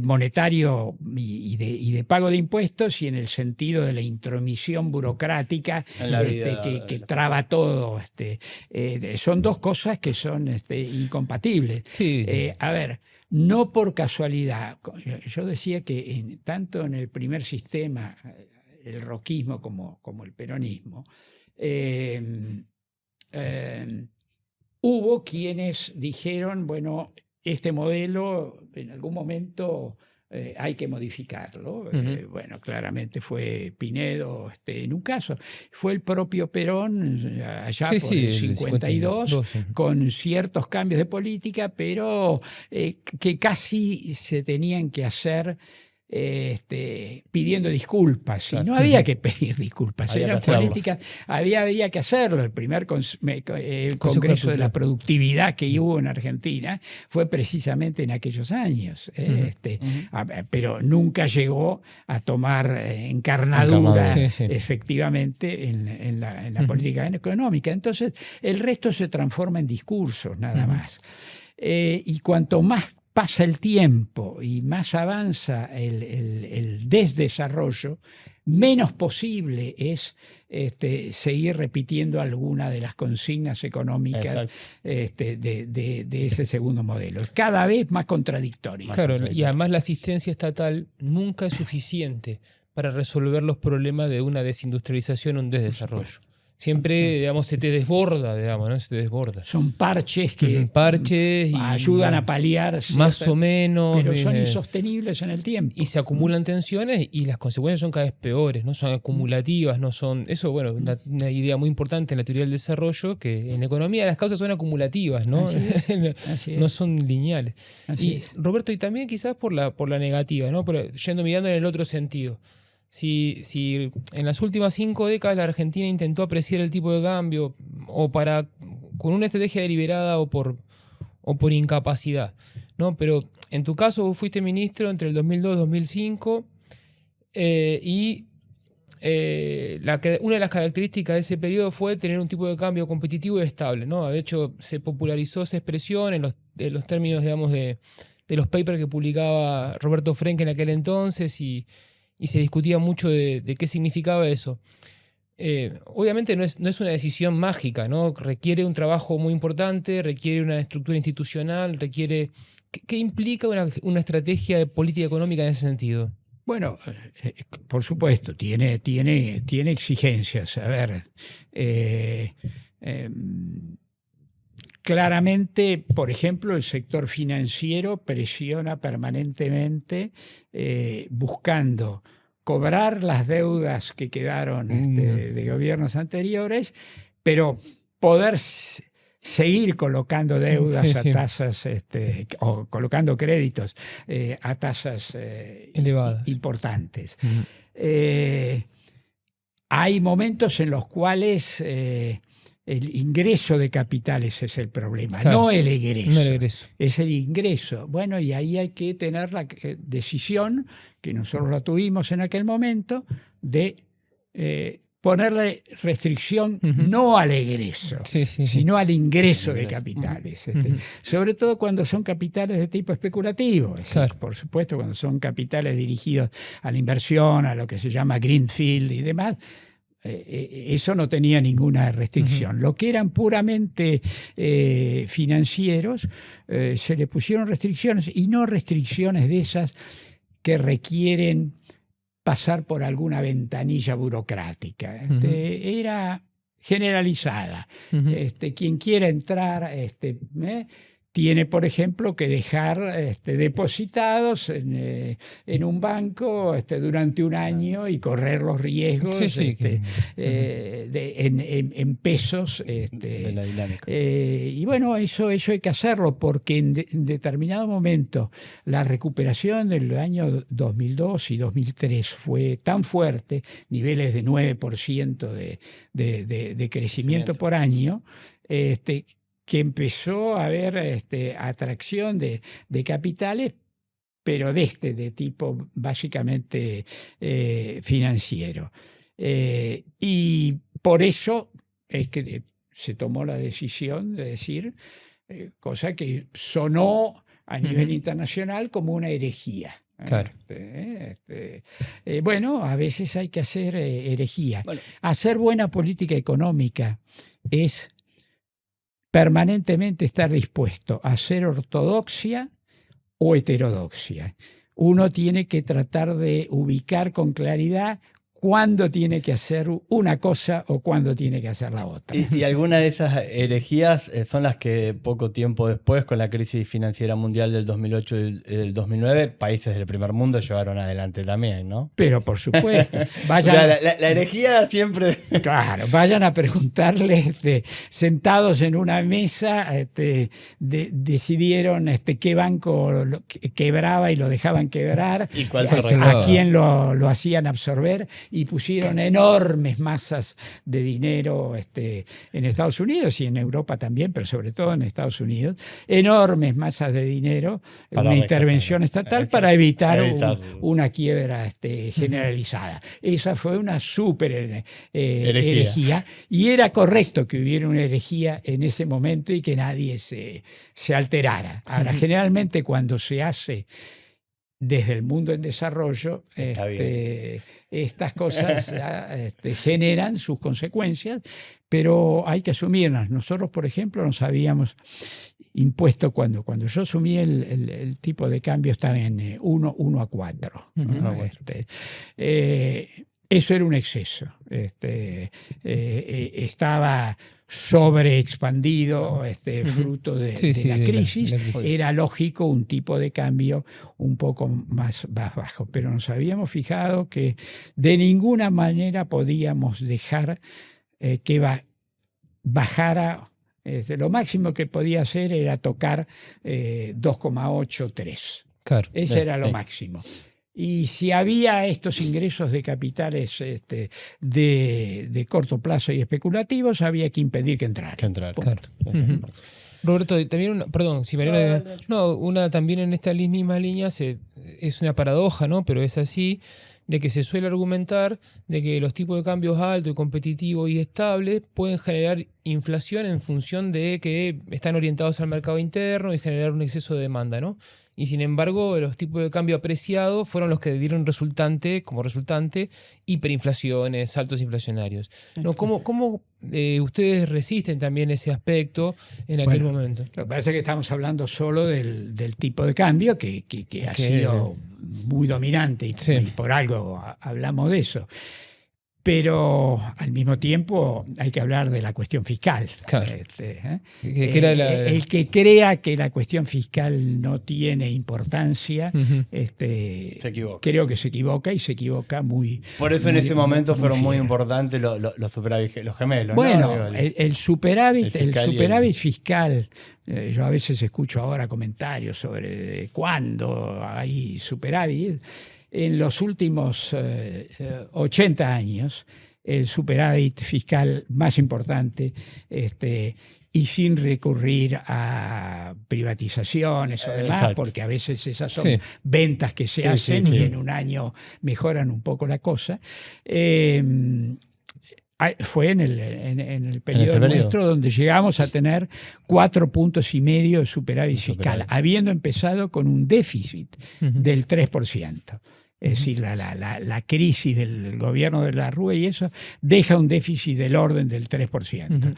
monetario y de pago de impuestos, y en el sentido de la intromisión burocrática que traba todo. Son dos cosas que son incompatibles. Sí. A ver, no por casualidad. Yo decía que tanto en el primer sistema, el roquismo como el peronismo, hubo quienes dijeron, bueno, este modelo en algún momento hay que modificarlo. Bueno, claramente fue Pinedo en un caso, fue el propio Perón allá por el 52, con ciertos cambios de política, pero que casi se tenían que hacer pidiendo disculpas. Y no había que pedir disculpas, era política, había que hacerlo. El primer Congreso de la Productividad que hubo en Argentina fue precisamente en aquellos años, pero nunca llegó a tomar encarnadura efectivamente en la política económica. Entonces el resto se transforma en discursos nada más. Y cuanto más pasa el tiempo y más avanza el desdesarrollo, menos posible es seguir repitiendo alguna de las consignas económicas de ese segundo modelo. Es cada vez más contradictorio. Claro, y además la asistencia estatal nunca es suficiente para resolver los problemas de una desindustrialización o un desdesarrollo. Siempre, digamos, se te desborda, digamos, ¿no? Se te desborda. Son parches que ayudan a paliar. Más o menos. Pero son insostenibles en el tiempo. Y se acumulan tensiones y las consecuencias son cada vez peores, ¿no? Son acumulativas, no son... Eso, bueno, una idea muy importante en la teoría del desarrollo, que en economía las causas son acumulativas, ¿no? No son lineales. Roberto, y también quizás por la negativa, ¿no? Mirando en el otro sentido. Si en las últimas 5 décadas la Argentina intentó apreciar el tipo de cambio con una estrategia deliberada o por incapacidad, ¿no? Pero en tu caso vos fuiste ministro entre el 2002 y 2005 una de las características de ese periodo fue tener un tipo de cambio competitivo y estable, ¿no? De hecho, se popularizó esa expresión en los términos, digamos, de los papers que publicaba Roberto Frenk en aquel entonces y se discutía mucho de qué significaba eso. Obviamente no es una decisión mágica, ¿no? Requiere un trabajo muy importante, requiere una estructura institucional, requiere... ¿Qué implica una estrategia de política económica en ese sentido? Bueno, por supuesto, tiene exigencias. A ver, claramente, por ejemplo, el sector financiero presiona permanentemente buscando cobrar las deudas que quedaron de gobiernos anteriores, pero poder seguir colocando deudas a tasas, o colocando créditos a tasas elevadas, importantes. Hay momentos en los cuales el ingreso de capitales es el problema, no el egreso. Es el ingreso. Bueno, y ahí hay que tener la decisión, que nosotros la tuvimos en aquel momento, de ponerle restricción no al egreso, sino al ingreso de capitales. Sobre todo cuando son capitales de tipo especulativo. Por supuesto, cuando son capitales dirigidos a la inversión, a lo que se llama greenfield y demás, eso no tenía ninguna restricción. Lo que eran puramente financieros, se le pusieron restricciones, y no restricciones de esas que requieren pasar por alguna ventanilla burocrática. Era generalizada. Quien quiera entrar tiene, por ejemplo, que dejar depositados en un banco durante un año y correr los riesgos en pesos. De la dinámica. Y bueno, eso hay que hacerlo porque en determinado momento la recuperación del año 2002 y 2003 fue tan fuerte, niveles de 9% de crecimiento por año, que empezó a haber atracción de capitales, pero de tipo básicamente financiero. Y por eso es que se tomó la decisión de decir, cosa que sonó a nivel internacional como una herejía. Claro. Bueno, a veces hay que hacer herejía. Bueno. Hacer buena política económica es permanentemente estar dispuesto a hacer ortodoxia o heterodoxia. Uno tiene que tratar de ubicar con claridad cuándo tiene que hacer una cosa o cuándo tiene que hacer la otra. Y algunas de esas herejías son las que poco tiempo después, con la crisis financiera mundial del 2008 y del 2009, países del primer mundo llevaron adelante también, ¿no? Pero por supuesto. Vayan, o sea, la herejía siempre... Claro, vayan a preguntarle, sentados en una mesa, decidieron qué banco quebraba y lo dejaban quebrar, ¿Y cuál a quién lo hacían absorber, y pusieron enormes masas de dinero en Estados Unidos y en Europa también, pero sobre todo en Estados Unidos, enormes masas de dinero, una intervención estatal para evitar una quiebra generalizada. Esa fue una súper herejía, y era correcto que hubiera una herejía en ese momento y que nadie se alterara. Ahora, generalmente cuando se hace desde el mundo en desarrollo, estas cosas generan sus consecuencias, pero hay que asumirlas. Nosotros, por ejemplo, nos habíamos impuesto, cuando yo asumí el tipo de cambio estaba en 1 a 4. ¿no? Eso era un exceso. Estaba sobreexpandido, fruto de la crisis. Era lógico un tipo de cambio un poco más bajo, pero nos habíamos fijado que de ninguna manera podíamos dejar que bajara. Lo máximo que podía hacer era tocar 2,8, 3. Claro. Ese era lo máximo. Y si había estos ingresos de capitales de corto plazo y especulativos, había que impedir que entraran. Claro. Roberto, también perdón, si una también en esta misma línea es una paradoja, ¿no? Pero es así, de que se suele argumentar de que los tipos de cambios altos y competitivos y estables pueden generar inflación en función de que están orientados al mercado interno y generar un exceso de demanda, ¿no? Y sin embargo, los tipos de cambio apreciados fueron los que dieron como resultante hiperinflaciones, saltos inflacionarios. ¿No? ¿Cómo ustedes resisten también ese aspecto en aquel momento? Lo que pasa es que estamos hablando solo del tipo de cambio que ha sido muy dominante y por algo hablamos de eso. Pero al mismo tiempo hay que hablar de la cuestión fiscal. Claro. El que crea que la cuestión fiscal no tiene importancia, se equivoca. Creo que se equivoca y se equivoca muy. Por eso en ese momento fueron muy importantes los superávit, los gemelos. Bueno, ¿no? el superávit fiscal. Yo a veces escucho ahora comentarios sobre cuándo hay superávit. En los últimos 80 años, el superávit fiscal más importante, y sin recurrir a privatizaciones o demás, porque a veces esas son ventas que se hacen y en un año mejoran un poco la cosa, fue en el periodo nuestro donde llegamos a tener 4,5 puntos de superávit fiscal, habiendo empezado con un déficit del 3%. Es decir, la crisis del gobierno de la Rúa y eso deja un déficit del orden del 3%.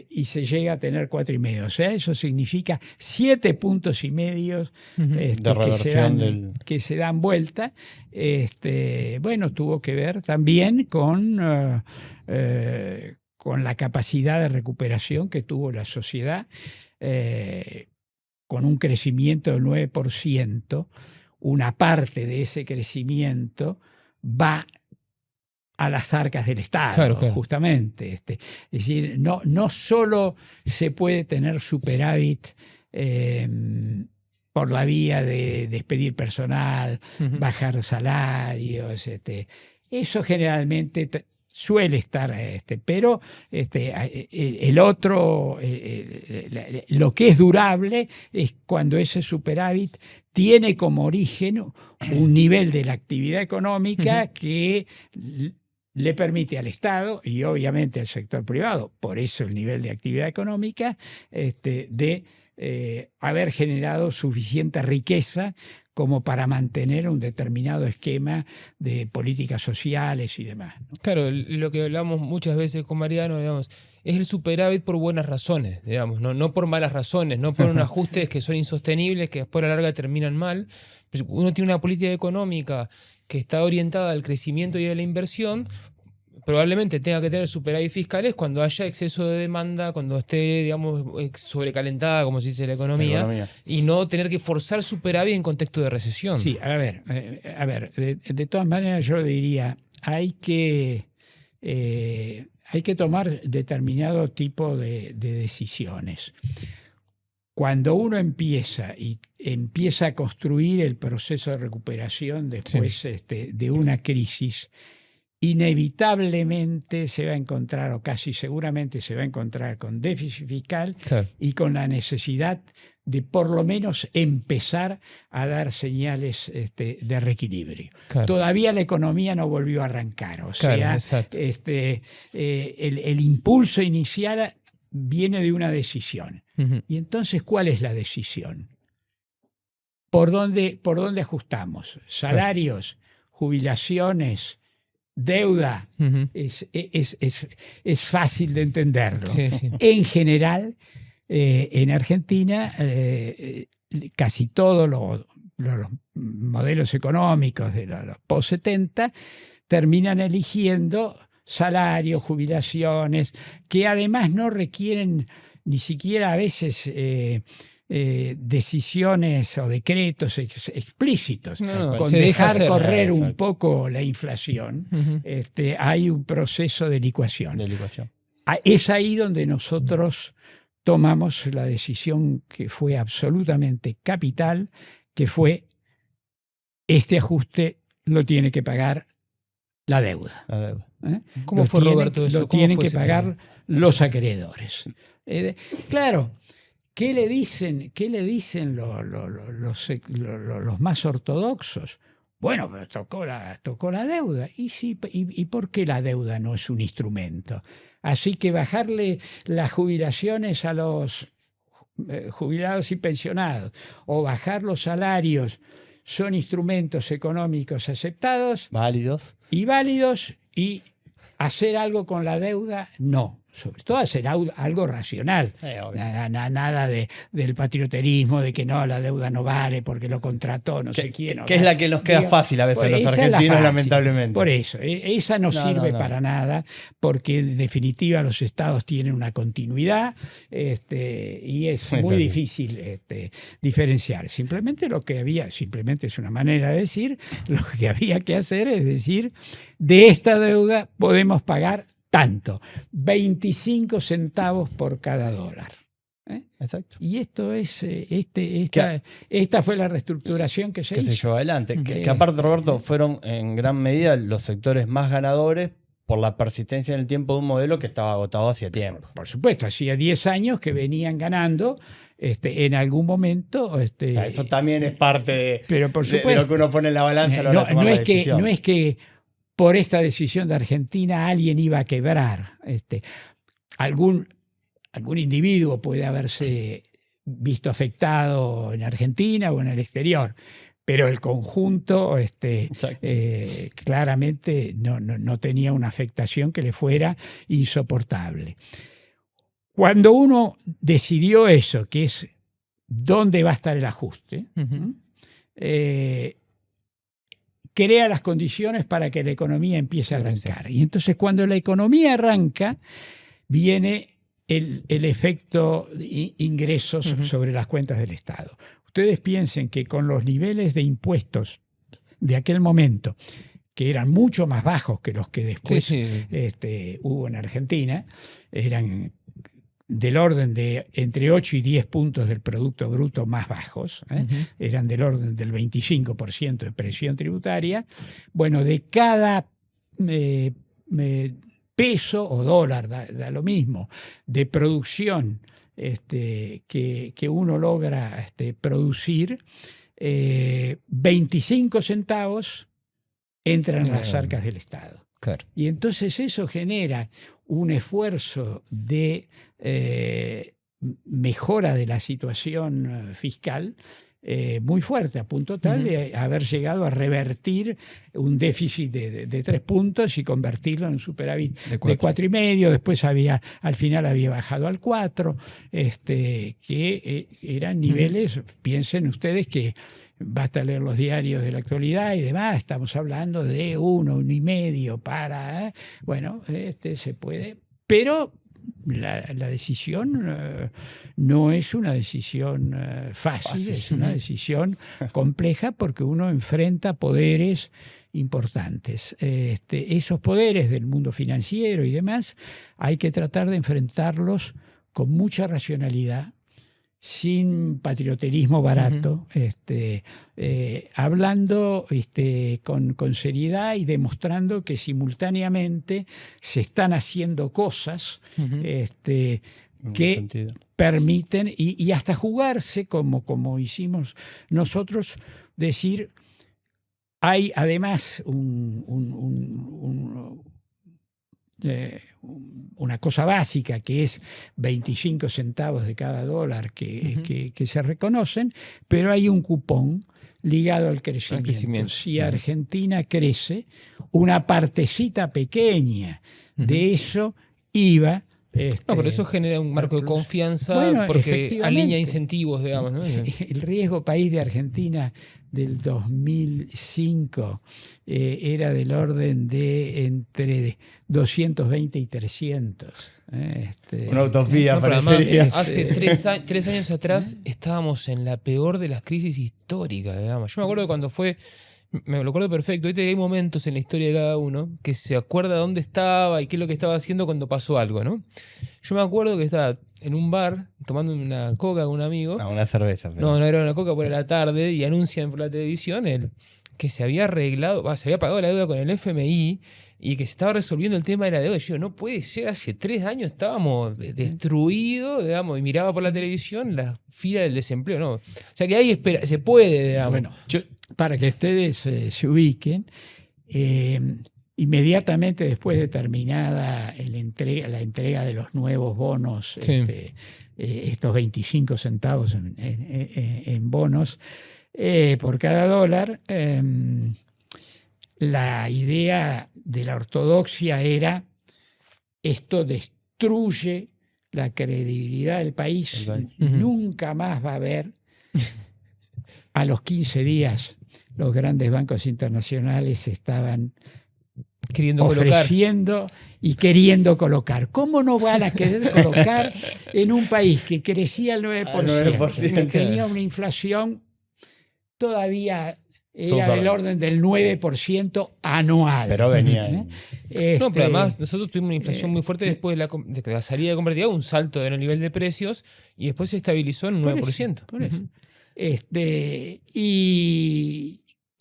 Y se llega a tener 4,5. O sea, eso significa 7,5 puntos que se dan vuelta. Bueno, tuvo que ver también con la capacidad de recuperación que tuvo la sociedad. con un crecimiento del 9%, una parte de ese crecimiento va a las arcas del Estado, claro. justamente. Es decir, no solo se puede tener superávit por la vía de despedir personal, bajar salarios, eso generalmente suele estar, pero el otro, lo que es durable es cuando ese superávit tiene como origen un nivel de la actividad económica que le permite al Estado y obviamente al sector privado, por eso el nivel de actividad económica, de haber generado suficiente riqueza como para mantener un determinado esquema de políticas sociales y demás, ¿no? Claro, lo que hablamos muchas veces con Mariano, digamos, es el superávit por buenas razones, digamos, no por malas razones, no por unos ajustes que son insostenibles, que después a la larga terminan mal. Uno tiene una política económica que está orientada al crecimiento y a la inversión, probablemente tenga que tener superávit fiscales cuando haya exceso de demanda, cuando esté, digamos, sobrecalentada, como se dice la economía, y no tener que forzar superávit en contexto de recesión. Sí, a ver, de todas maneras yo diría, hay que tomar determinado tipo de decisiones. Cuando uno empieza a construir el proceso de recuperación después de una crisis, inevitablemente se va a encontrar, o casi seguramente se va a encontrar, con déficit fiscal y con la necesidad de por lo menos empezar a dar señales de reequilibrio. Todavía la economía no volvió a arrancar, o sea, el impulso inicial viene de una decisión. Y entonces, ¿cuál es la decisión? ¿Por dónde ajustamos? ¿Salarios, jubilaciones, deuda? Es fácil de entenderlo. Sí. En general, en Argentina, casi todos los modelos económicos de los post-70 terminan eligiendo salarios, jubilaciones, que además no requieren ni siquiera a veces decisiones o decretos explícitos. Con dejar correr un poco la inflación, hay un proceso de licuación. Es ahí donde nosotros tomamos la decisión que fue absolutamente capital, que fue: este ajuste lo tiene que pagar la deuda. ¿Cómo fue, Roberto, eso? Lo tienen que pagar los acreedores. Claro, ¿qué le dicen los más ortodoxos? Bueno, pero tocó la deuda. ¿Y por qué la deuda no es un instrumento? Así que bajarle las jubilaciones a los jubilados y pensionados o bajar los salarios son instrumentos económicos aceptados, válidos, y hacer algo con la deuda, no. Sobre todo hacer algo racional. Nada del patrioterismo, de que no, la deuda no vale porque lo contrató no sé quién. Que es la que nos queda fácil a veces a los argentinos, lamentablemente. Por eso, esa no sirve para nada, porque en definitiva los estados tienen una continuidad y es muy difícil diferenciar. Simplemente es una manera de decir, lo que había que hacer es decir, de esta deuda podemos pagar tanto, 25 centavos por cada dólar. Exacto. Y esto es esta fue la reestructuración que se llevó adelante. Que aparte, Roberto, fueron en gran medida los sectores más ganadores por la persistencia en el tiempo de un modelo que estaba agotado hacía tiempo. Por supuesto, hacía 10 años que venían ganando. En algún momento... eso también es parte pero por supuesto, de lo que uno pone en la balanza a la hora de tomar la decisión. No es que por esta decisión de Argentina alguien iba a quebrar. Algún individuo puede haberse visto afectado en Argentina o en el exterior, pero el conjunto claramente no tenía una afectación que le fuera insoportable. Cuando uno decidió eso, que es dónde va a estar el ajuste, crea las condiciones para que la economía empiece a arrancar. Y entonces cuando la economía arranca, viene el efecto ingresos sobre las cuentas del Estado. Ustedes piensen que con los niveles de impuestos de aquel momento, que eran mucho más bajos que los que después hubo en Argentina, eran del orden de entre 8 y 10 puntos del Producto Bruto más bajos, eran del orden del 25% de presión tributaria. Bueno, de cada peso o dólar, da lo mismo, de producción que uno logra producir, 25 centavos entran en las arcas del Estado. Claro. Y entonces eso genera un esfuerzo de mejora de la situación fiscal muy fuerte, a punto tal de haber llegado a revertir un déficit de 3 puntos y convertirlo en un superávit de 4,5. Después al final había bajado al 4, que eran niveles, piensen ustedes que basta leer los diarios de la actualidad y demás, estamos hablando de 1,5 para, bueno, se puede, pero la decisión no es una decisión fácil, es una decisión compleja porque uno enfrenta poderes importantes. Esos poderes del mundo financiero y demás hay que tratar de enfrentarlos con mucha racionalidad, sin patrioterismo barato, hablando con seriedad y demostrando que simultáneamente se están haciendo cosas que permiten y hasta jugarse como hicimos nosotros, decir, hay además una cosa básica que es 25 centavos de cada dólar que se reconocen, pero hay un cupón ligado al crecimiento. Si Argentina crece, una partecita pequeña de eso iba. Pero eso genera un marco de confianza, porque alinea incentivos, digamos, ¿no? El riesgo país de Argentina del 2005 era del orden de entre 220 y 300. Una utopía, parecería. Hace 3 años atrás estábamos en la peor de las crisis históricas, digamos. Yo me acuerdo cuando me lo acuerdo perfecto. Viste que hay momentos en la historia de cada uno que se acuerda dónde estaba y qué es lo que estaba haciendo cuando pasó algo, ¿no? Yo me acuerdo que estaba en un bar tomando una coca con un amigo. No, una cerveza. Pero... No era una coca, por la tarde, y anuncian por la televisión que se había arreglado, se había pagado la deuda con el FMI y que se estaba resolviendo el tema de la deuda. Y yo, no puede ser, hace 3 años estábamos destruidos, digamos, y miraba por la televisión la fila del desempleo, ¿no? O sea que ahí se puede, digamos. Bueno, para que ustedes se ubiquen, inmediatamente después de terminada la entrega de los nuevos bonos, estos 25 centavos en bonos por cada dólar, la idea de la ortodoxia era: esto destruye la credibilidad del país, nunca más va a haber. A los 15 días los grandes bancos internacionales estaban ofreciendo y queriendo colocar. ¿Cómo no van a querer colocar en un país que crecía al 9%, que tenía una inflación todavía era del orden del 9% anual? Pero venía. No, pero además nosotros tuvimos una inflación muy fuerte después de la salida de convertibilidad, un salto en el nivel de precios, y después se estabilizó en un 9%. Por eso.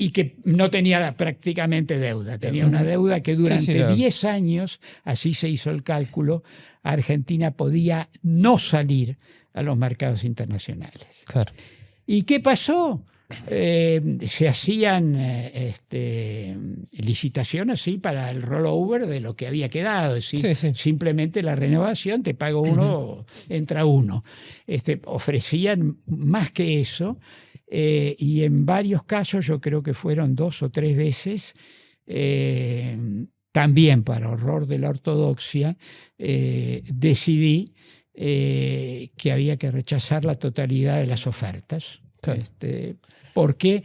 Y que no tenía prácticamente deuda. Tenía una deuda que durante 10 años, así se hizo el cálculo, Argentina podía no salir a los mercados internacionales. Claro. ¿Y qué pasó? Se hacían licitaciones para el rollover de lo que había quedado, es decir, simplemente la renovación, te pago uno, entra uno. Ofrecían más que eso, y en varios casos, yo creo que fueron 2 o 3 veces, también para horror de la ortodoxia, decidí que había que rechazar la totalidad de las ofertas. Claro. Porque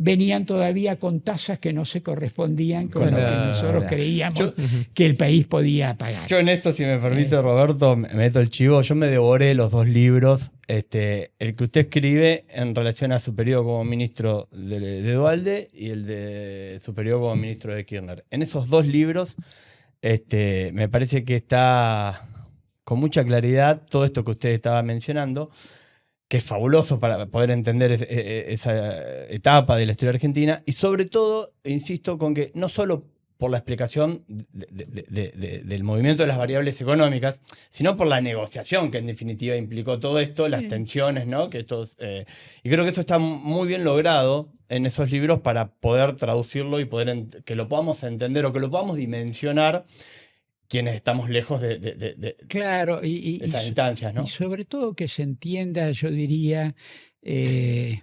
venían todavía con tasas que no se correspondían con lo que nosotros creíamos que el país podía pagar. Yo en esto, si me permite, Roberto, me meto el chivo. Yo me devoré los dos libros. El que usted escribe en relación a su periodo como ministro de Duhalde y el de su periodo como ministro de Kirchner. En esos dos libros me parece que está con mucha claridad todo esto que usted estaba mencionando, que es fabuloso para poder entender esa etapa de la historia argentina, y sobre todo, insisto, con que no solo por la explicación del movimiento de las variables económicas, sino por la negociación que en definitiva implicó todo esto, las tensiones, ¿no? Y creo que esto está muy bien logrado en esos libros para poder traducirlo y poder que lo podamos entender o que lo podamos dimensionar quienes estamos lejos de claro, esas instancias, ¿no? Y sobre todo que se entienda, yo diría, que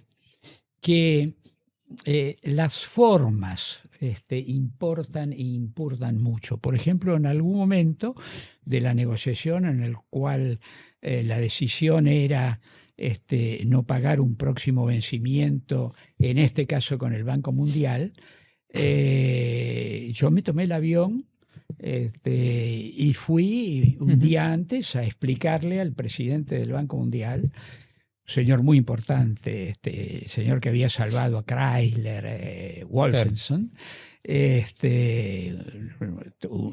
las formas importan e importan mucho. Por ejemplo, en algún momento de la negociación en el cual la decisión era no pagar un próximo vencimiento, en este caso con el Banco Mundial, yo me tomé el avión y fui un día antes a explicarle al presidente del Banco Mundial, un señor muy importante, señor que había salvado a Chrysler, Wolfenson,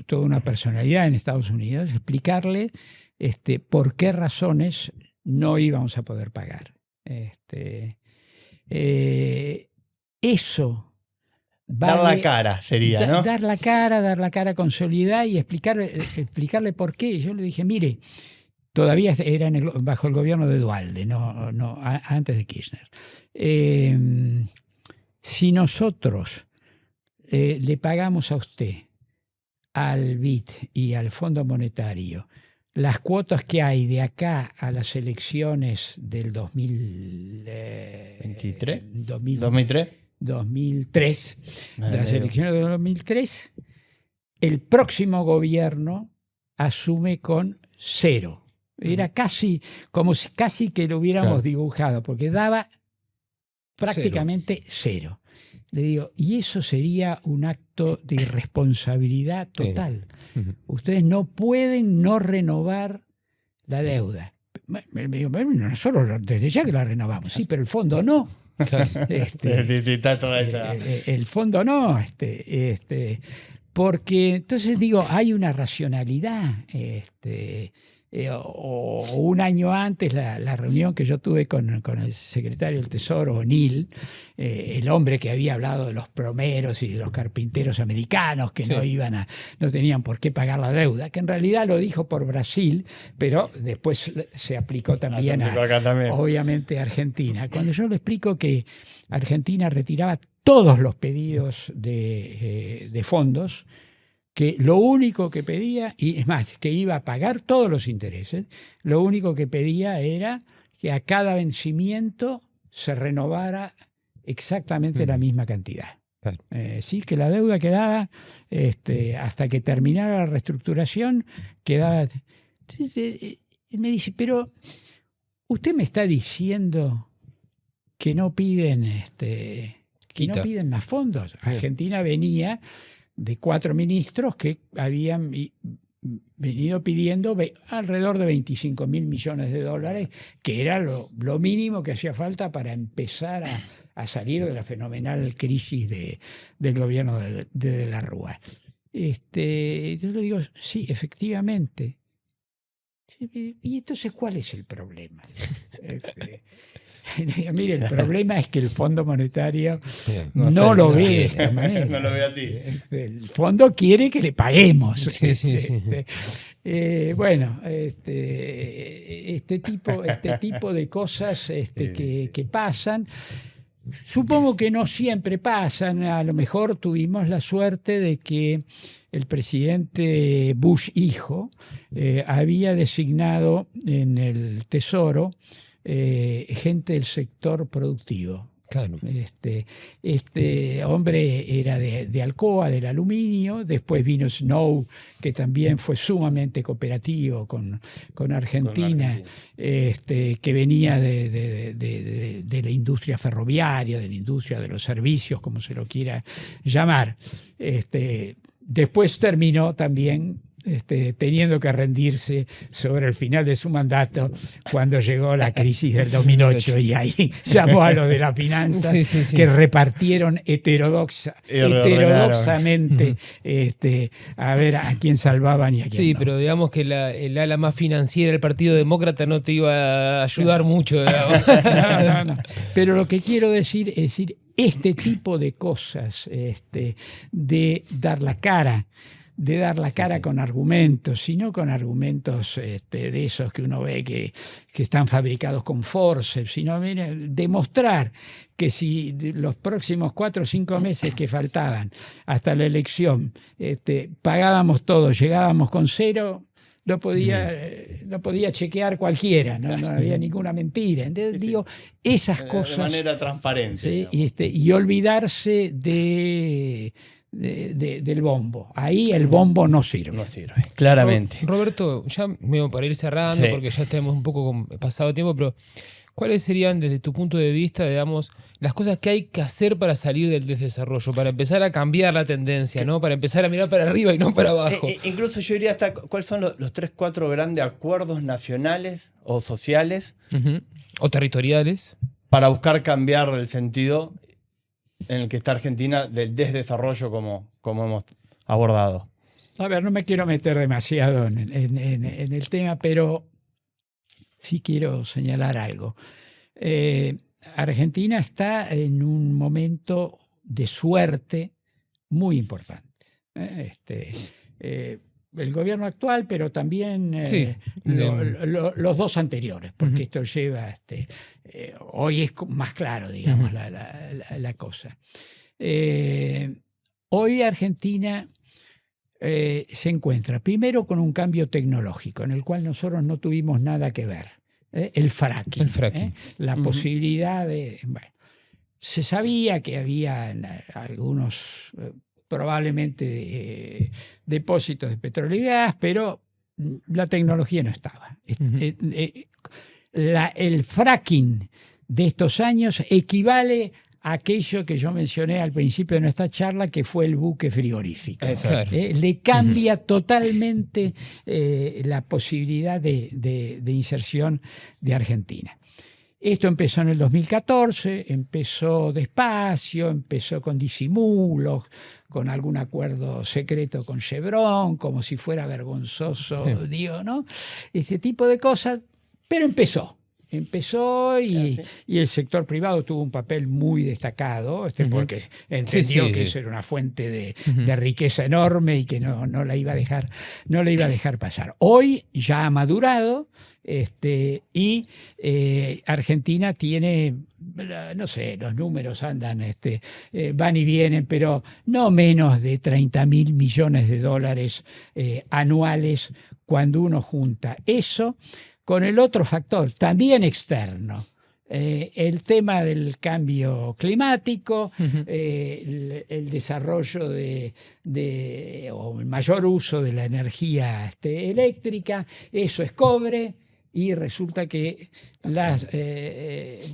toda una personalidad en Estados Unidos, explicarle por qué razones no íbamos a poder pagar. Eso... Dar la cara sería, ¿no? Dar la cara con solidaridad y explicarle por qué. Yo le dije, mire, todavía era bajo el gobierno de Duhalde, no antes de Kirchner. Si nosotros le pagamos a usted, al BID y al Fondo Monetario, las cuotas que hay de acá a las elecciones del 2023, 2003, las elecciones de 2003, el próximo gobierno asume con 0. Era casi que lo hubiéramos dibujado, porque daba prácticamente 0. Le digo, y eso sería un acto de irresponsabilidad total. Ustedes no pueden no renovar la deuda. Me digo, nosotros desde ya que la renovamos, sí, pero el fondo no. El fondo no, porque entonces digo, hay una racionalidad, o un año antes la reunión que yo tuve con el secretario del Tesoro, O'Neill, el hombre que había hablado de los plomeros y de los carpinteros americanos que no tenían por qué pagar la deuda, que en realidad lo dijo por Brasil, pero después se aplicó también obviamente a Argentina. Cuando yo le explico que Argentina retiraba todos los pedidos de fondos, que lo único que pedía, y es más, que iba a pagar todos los intereses, lo único que pedía era que a cada vencimiento se renovara exactamente la misma cantidad. Claro. Sí, que la deuda quedaba, hasta que terminara la reestructuración, quedaba... Entonces, me dice, pero usted me está diciendo que no piden, no piden más fondos. Argentina venía de 4 ministros que habían venido pidiendo alrededor de 25.000 millones de dólares, que era lo mínimo que hacía falta para empezar a salir de la fenomenal crisis del gobierno de la Rúa. Yo le digo, sí, efectivamente. ¿Y entonces cuál es el problema? Mire, el problema es que el Fondo Monetario no lo ve de esta manera. No lo ve así. El fondo quiere que le paguemos. Bueno, este tipo de cosas que pasan, supongo que no siempre pasan. A lo mejor tuvimos la suerte de que el presidente Bush hijo había designado en el Tesoro gente del sector productivo, Claro. Este hombre era de Alcoa, del aluminio. Después vino Snow, que también fue sumamente cooperativo con Argentina, que venía de la industria ferroviaria, de la industria de los servicios, como se lo quiera llamar. Después terminó también teniendo que rendirse sobre el final de su mandato cuando llegó la crisis del 2008 y ahí llamó a los de la finanza que repartieron heterodoxamente a ver a quién salvaban y a quién no. Pero digamos que el ala más financiera del Partido Demócrata no te iba a ayudar mucho. No. Pero lo que quiero decir es este tipo de cosas, de dar la cara con argumentos, y no con argumentos de esos que uno ve que están fabricados con forceps, sino demostrar que si los próximos 4 o 5 meses que faltaban hasta la elección pagábamos todo, llegábamos con cero, lo podía chequear cualquiera, no había ninguna mentira. Entonces, digo, esas cosas... De manera transparente. Y olvidarse del bombo. Ahí el bombo no sirve. No sirve, claramente. Roberto, ya para ir cerrando, porque ya tenemos un poco pasado tiempo, pero ¿cuáles serían, desde tu punto de vista, digamos, las cosas que hay que hacer para salir del desarrollo, para empezar a cambiar la tendencia, ¿no? Para empezar a mirar para arriba y no para abajo? Incluso yo diría hasta cuáles son los 3, 4 grandes acuerdos nacionales o sociales o territoriales para buscar cambiar el sentido en el que está Argentina del desdesarrollo como hemos abordado. A ver, no me quiero meter demasiado en el tema, pero sí quiero señalar algo. Argentina está en un momento de suerte muy importante. El gobierno actual, pero también los 2 anteriores, porque esto lleva, hoy es más claro, digamos, la cosa. Hoy Argentina se encuentra primero con un cambio tecnológico en el cual nosotros no tuvimos nada que ver. El fracking. La posibilidad de... Bueno, se sabía que había algunos... probablemente depósitos de petróleo y gas, pero la tecnología no estaba. El fracking de estos años equivale a aquello que yo mencioné al principio de nuestra charla, que fue el buque frigorífico. Le cambia totalmente la posibilidad de inserción de Argentina. Esto empezó en el 2014, empezó despacio, empezó con disimulos, con algún acuerdo secreto con Chevron, como si fuera vergonzoso, digo, ¿no? Ese tipo de cosas, pero empezó y el sector privado tuvo un papel muy destacado, porque entendió que eso era una fuente de riqueza enorme y que no la iba a dejar pasar. Hoy ya ha madurado, y Argentina tiene, no sé, los números andan, van y vienen, pero no menos de 30.000 millones de dólares anuales cuando uno junta eso con el otro factor, también externo, el tema del cambio climático, el desarrollo o el mayor uso de la energía eléctrica, eso es cobre. Y resulta que las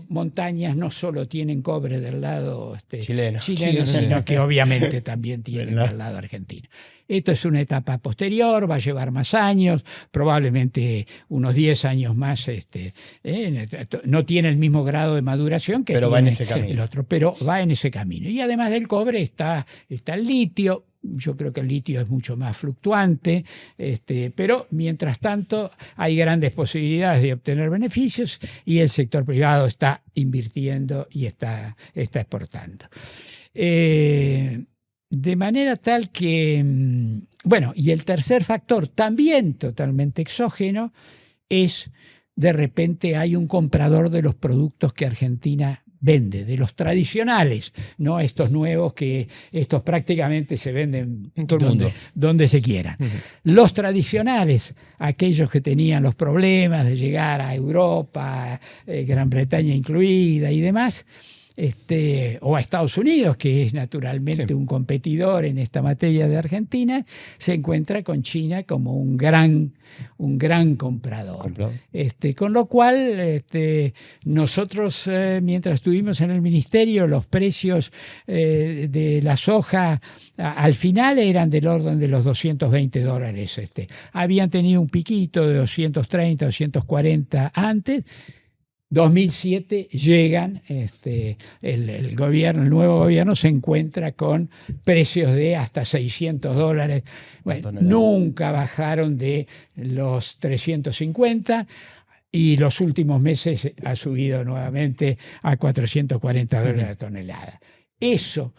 montañas no solo tienen cobre del lado chileno, sino que obviamente también tienen del lado argentino. Esto es una etapa posterior, va a llevar más años, probablemente unos 10 años más. No tiene el mismo grado de maduración que va en ese camino. El otro, pero va en ese camino. Y además del cobre está el litio. Yo creo que el litio es mucho más fluctuante, pero mientras tanto hay grandes posibilidades de obtener beneficios y el sector privado está invirtiendo y está exportando. De manera tal que, bueno, y el tercer factor, también totalmente exógeno, es de repente hay un comprador de los productos que Argentina vende, de los tradicionales, no estos nuevos que estos prácticamente se venden en todo el mundo, donde se quieran. Los tradicionales, aquellos que tenían los problemas de llegar a Europa, Gran Bretaña incluida y demás, o a Estados Unidos, que es naturalmente un competidor en esta materia de Argentina, se encuentra con China como un gran comprador. Con lo cual, nosotros, mientras estuvimos en el ministerio, los precios de la soja al final eran del orden de los $220. Habían tenido un piquito de 230, 240 antes. 2007 llegan, el nuevo gobierno se encuentra con precios de hasta $600. Bueno, nunca bajaron de los 350 y los últimos meses ha subido nuevamente a $440 la tonelada. Ese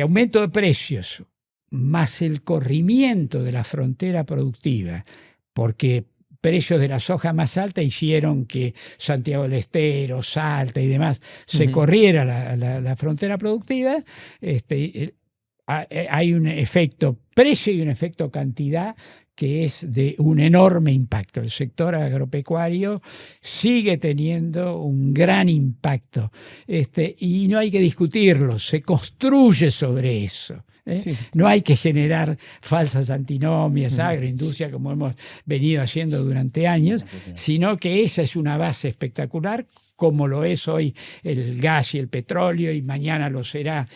aumento de precios más el corrimiento de la frontera productiva, porque precios de la soja más alta hicieron que Santiago del Estero, Salta y demás se corriera la frontera productiva. Hay un efecto precio y un efecto cantidad que es de un enorme impacto. El sector agropecuario sigue teniendo un gran impacto y no hay que discutirlo, se construye sobre eso. No hay que generar falsas antinomias, agroindustria, como hemos venido haciendo durante años, sino que esa es una base espectacular, como lo es hoy el gas y el petróleo, y mañana lo será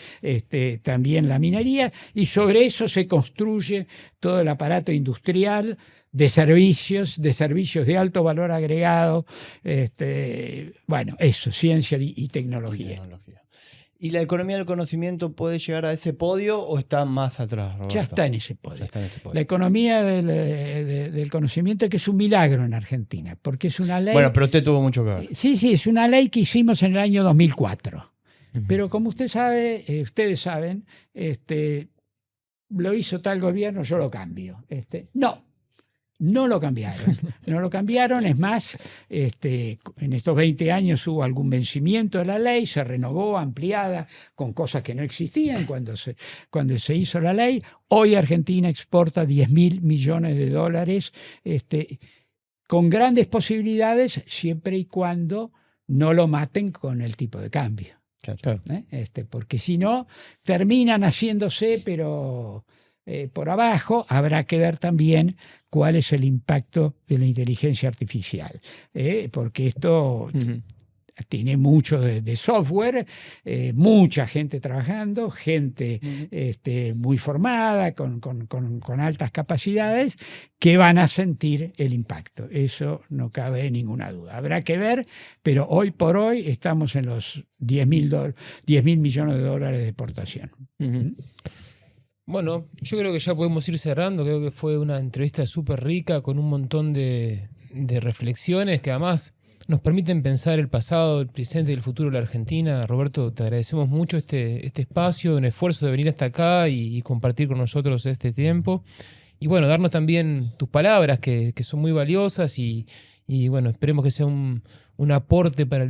también la minería, y sobre eso se construye todo el aparato industrial de servicios de alto valor agregado, ciencia y tecnología. ¿Y la economía del conocimiento puede llegar a ese podio o está más atrás, Roberto? Ya está en ese podio. La economía del conocimiento, que es un milagro en Argentina, porque es una ley... Bueno, pero usted tuvo mucho que ver. Sí, es una ley que hicimos en el año 2004. Pero como ustedes saben, lo hizo tal gobierno, yo lo cambio. No lo cambiaron. No lo cambiaron, es más, en estos 20 años hubo algún vencimiento de la ley, se renovó, ampliada, con cosas que no existían cuando se hizo la ley. Hoy Argentina exporta $10.000 millones, con grandes posibilidades, siempre y cuando no lo maten con el tipo de cambio. Claro. Porque si no, terminan haciéndose, pero... por abajo. Habrá que ver también cuál es el impacto de la inteligencia artificial, porque esto tiene mucho de software, mucha gente trabajando, gente muy formada, con altas capacidades, que van a sentir el impacto. Eso no cabe ninguna duda. Habrá que ver, pero hoy por hoy estamos en los $10.000 millones de exportación. Bueno, yo creo que ya podemos ir cerrando. Creo que fue una entrevista súper rica, con un montón de reflexiones que además nos permiten pensar el pasado, el presente y el futuro de la Argentina. Roberto, te agradecemos mucho este espacio, un esfuerzo de venir hasta acá y compartir con nosotros este tiempo. Y bueno, darnos también tus palabras, que son muy valiosas, y bueno, esperemos que sea un aporte para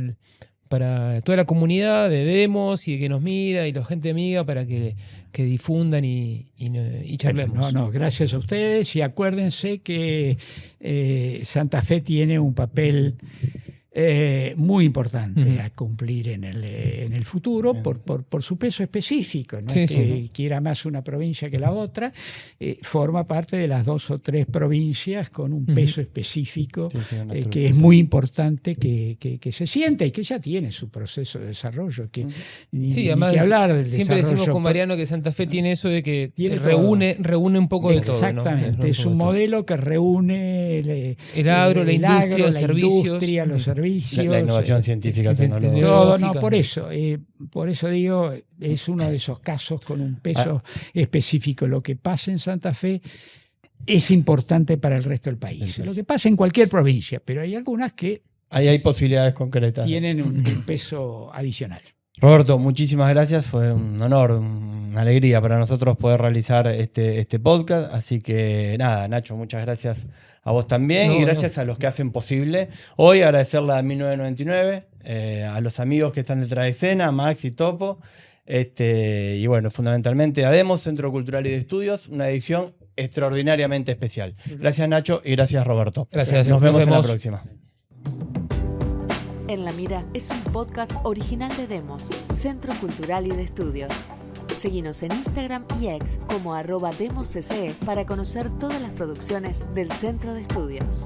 toda la comunidad de Demos y que nos mira y la gente amiga, para que difundan y charlemos. No, gracias a ustedes, y acuérdense que Santa Fe tiene un papel muy importante a cumplir en el futuro por su peso específico. No es que quiera más una provincia que la otra, forma parte de las 2 o 3 provincias con un peso específico que es muy importante que se sienta, y que ya tiene su proceso de desarrollo. Además, que hablar del siempre desarrollo, decimos con Mariano que Santa Fe tiene eso de que reúne un poco de todo. Exactamente, es un modelo que reúne el agro, la industria, los servicios. Los servicios, la innovación científica, tecnológica. Todo, por eso digo, es uno de esos casos con un peso específico. Lo que pasa en Santa Fe es importante para el resto del país. Lo que pasa en cualquier provincia, pero hay algunas que ahí hay posibilidades concretas. Tienen un peso adicional. Roberto, muchísimas gracias. Fue un honor, una alegría para nosotros poder realizar este podcast. Así que nada, Nacho, muchas gracias a vos también, y gracias a los que hacen posible. Hoy agradecerle a 1999, a los amigos que están detrás de escena, Max y Topo, y bueno, fundamentalmente a Demos, Centro Cultural y de Estudios, una edición extraordinariamente especial. Gracias, Nacho, y gracias, Roberto. Gracias. Nos vemos en la próxima. En la Mira es un podcast original de Demos, Centro Cultural y de Estudios. Seguinos en Instagram y X como @demoscce para conocer todas las producciones del Centro de Estudios.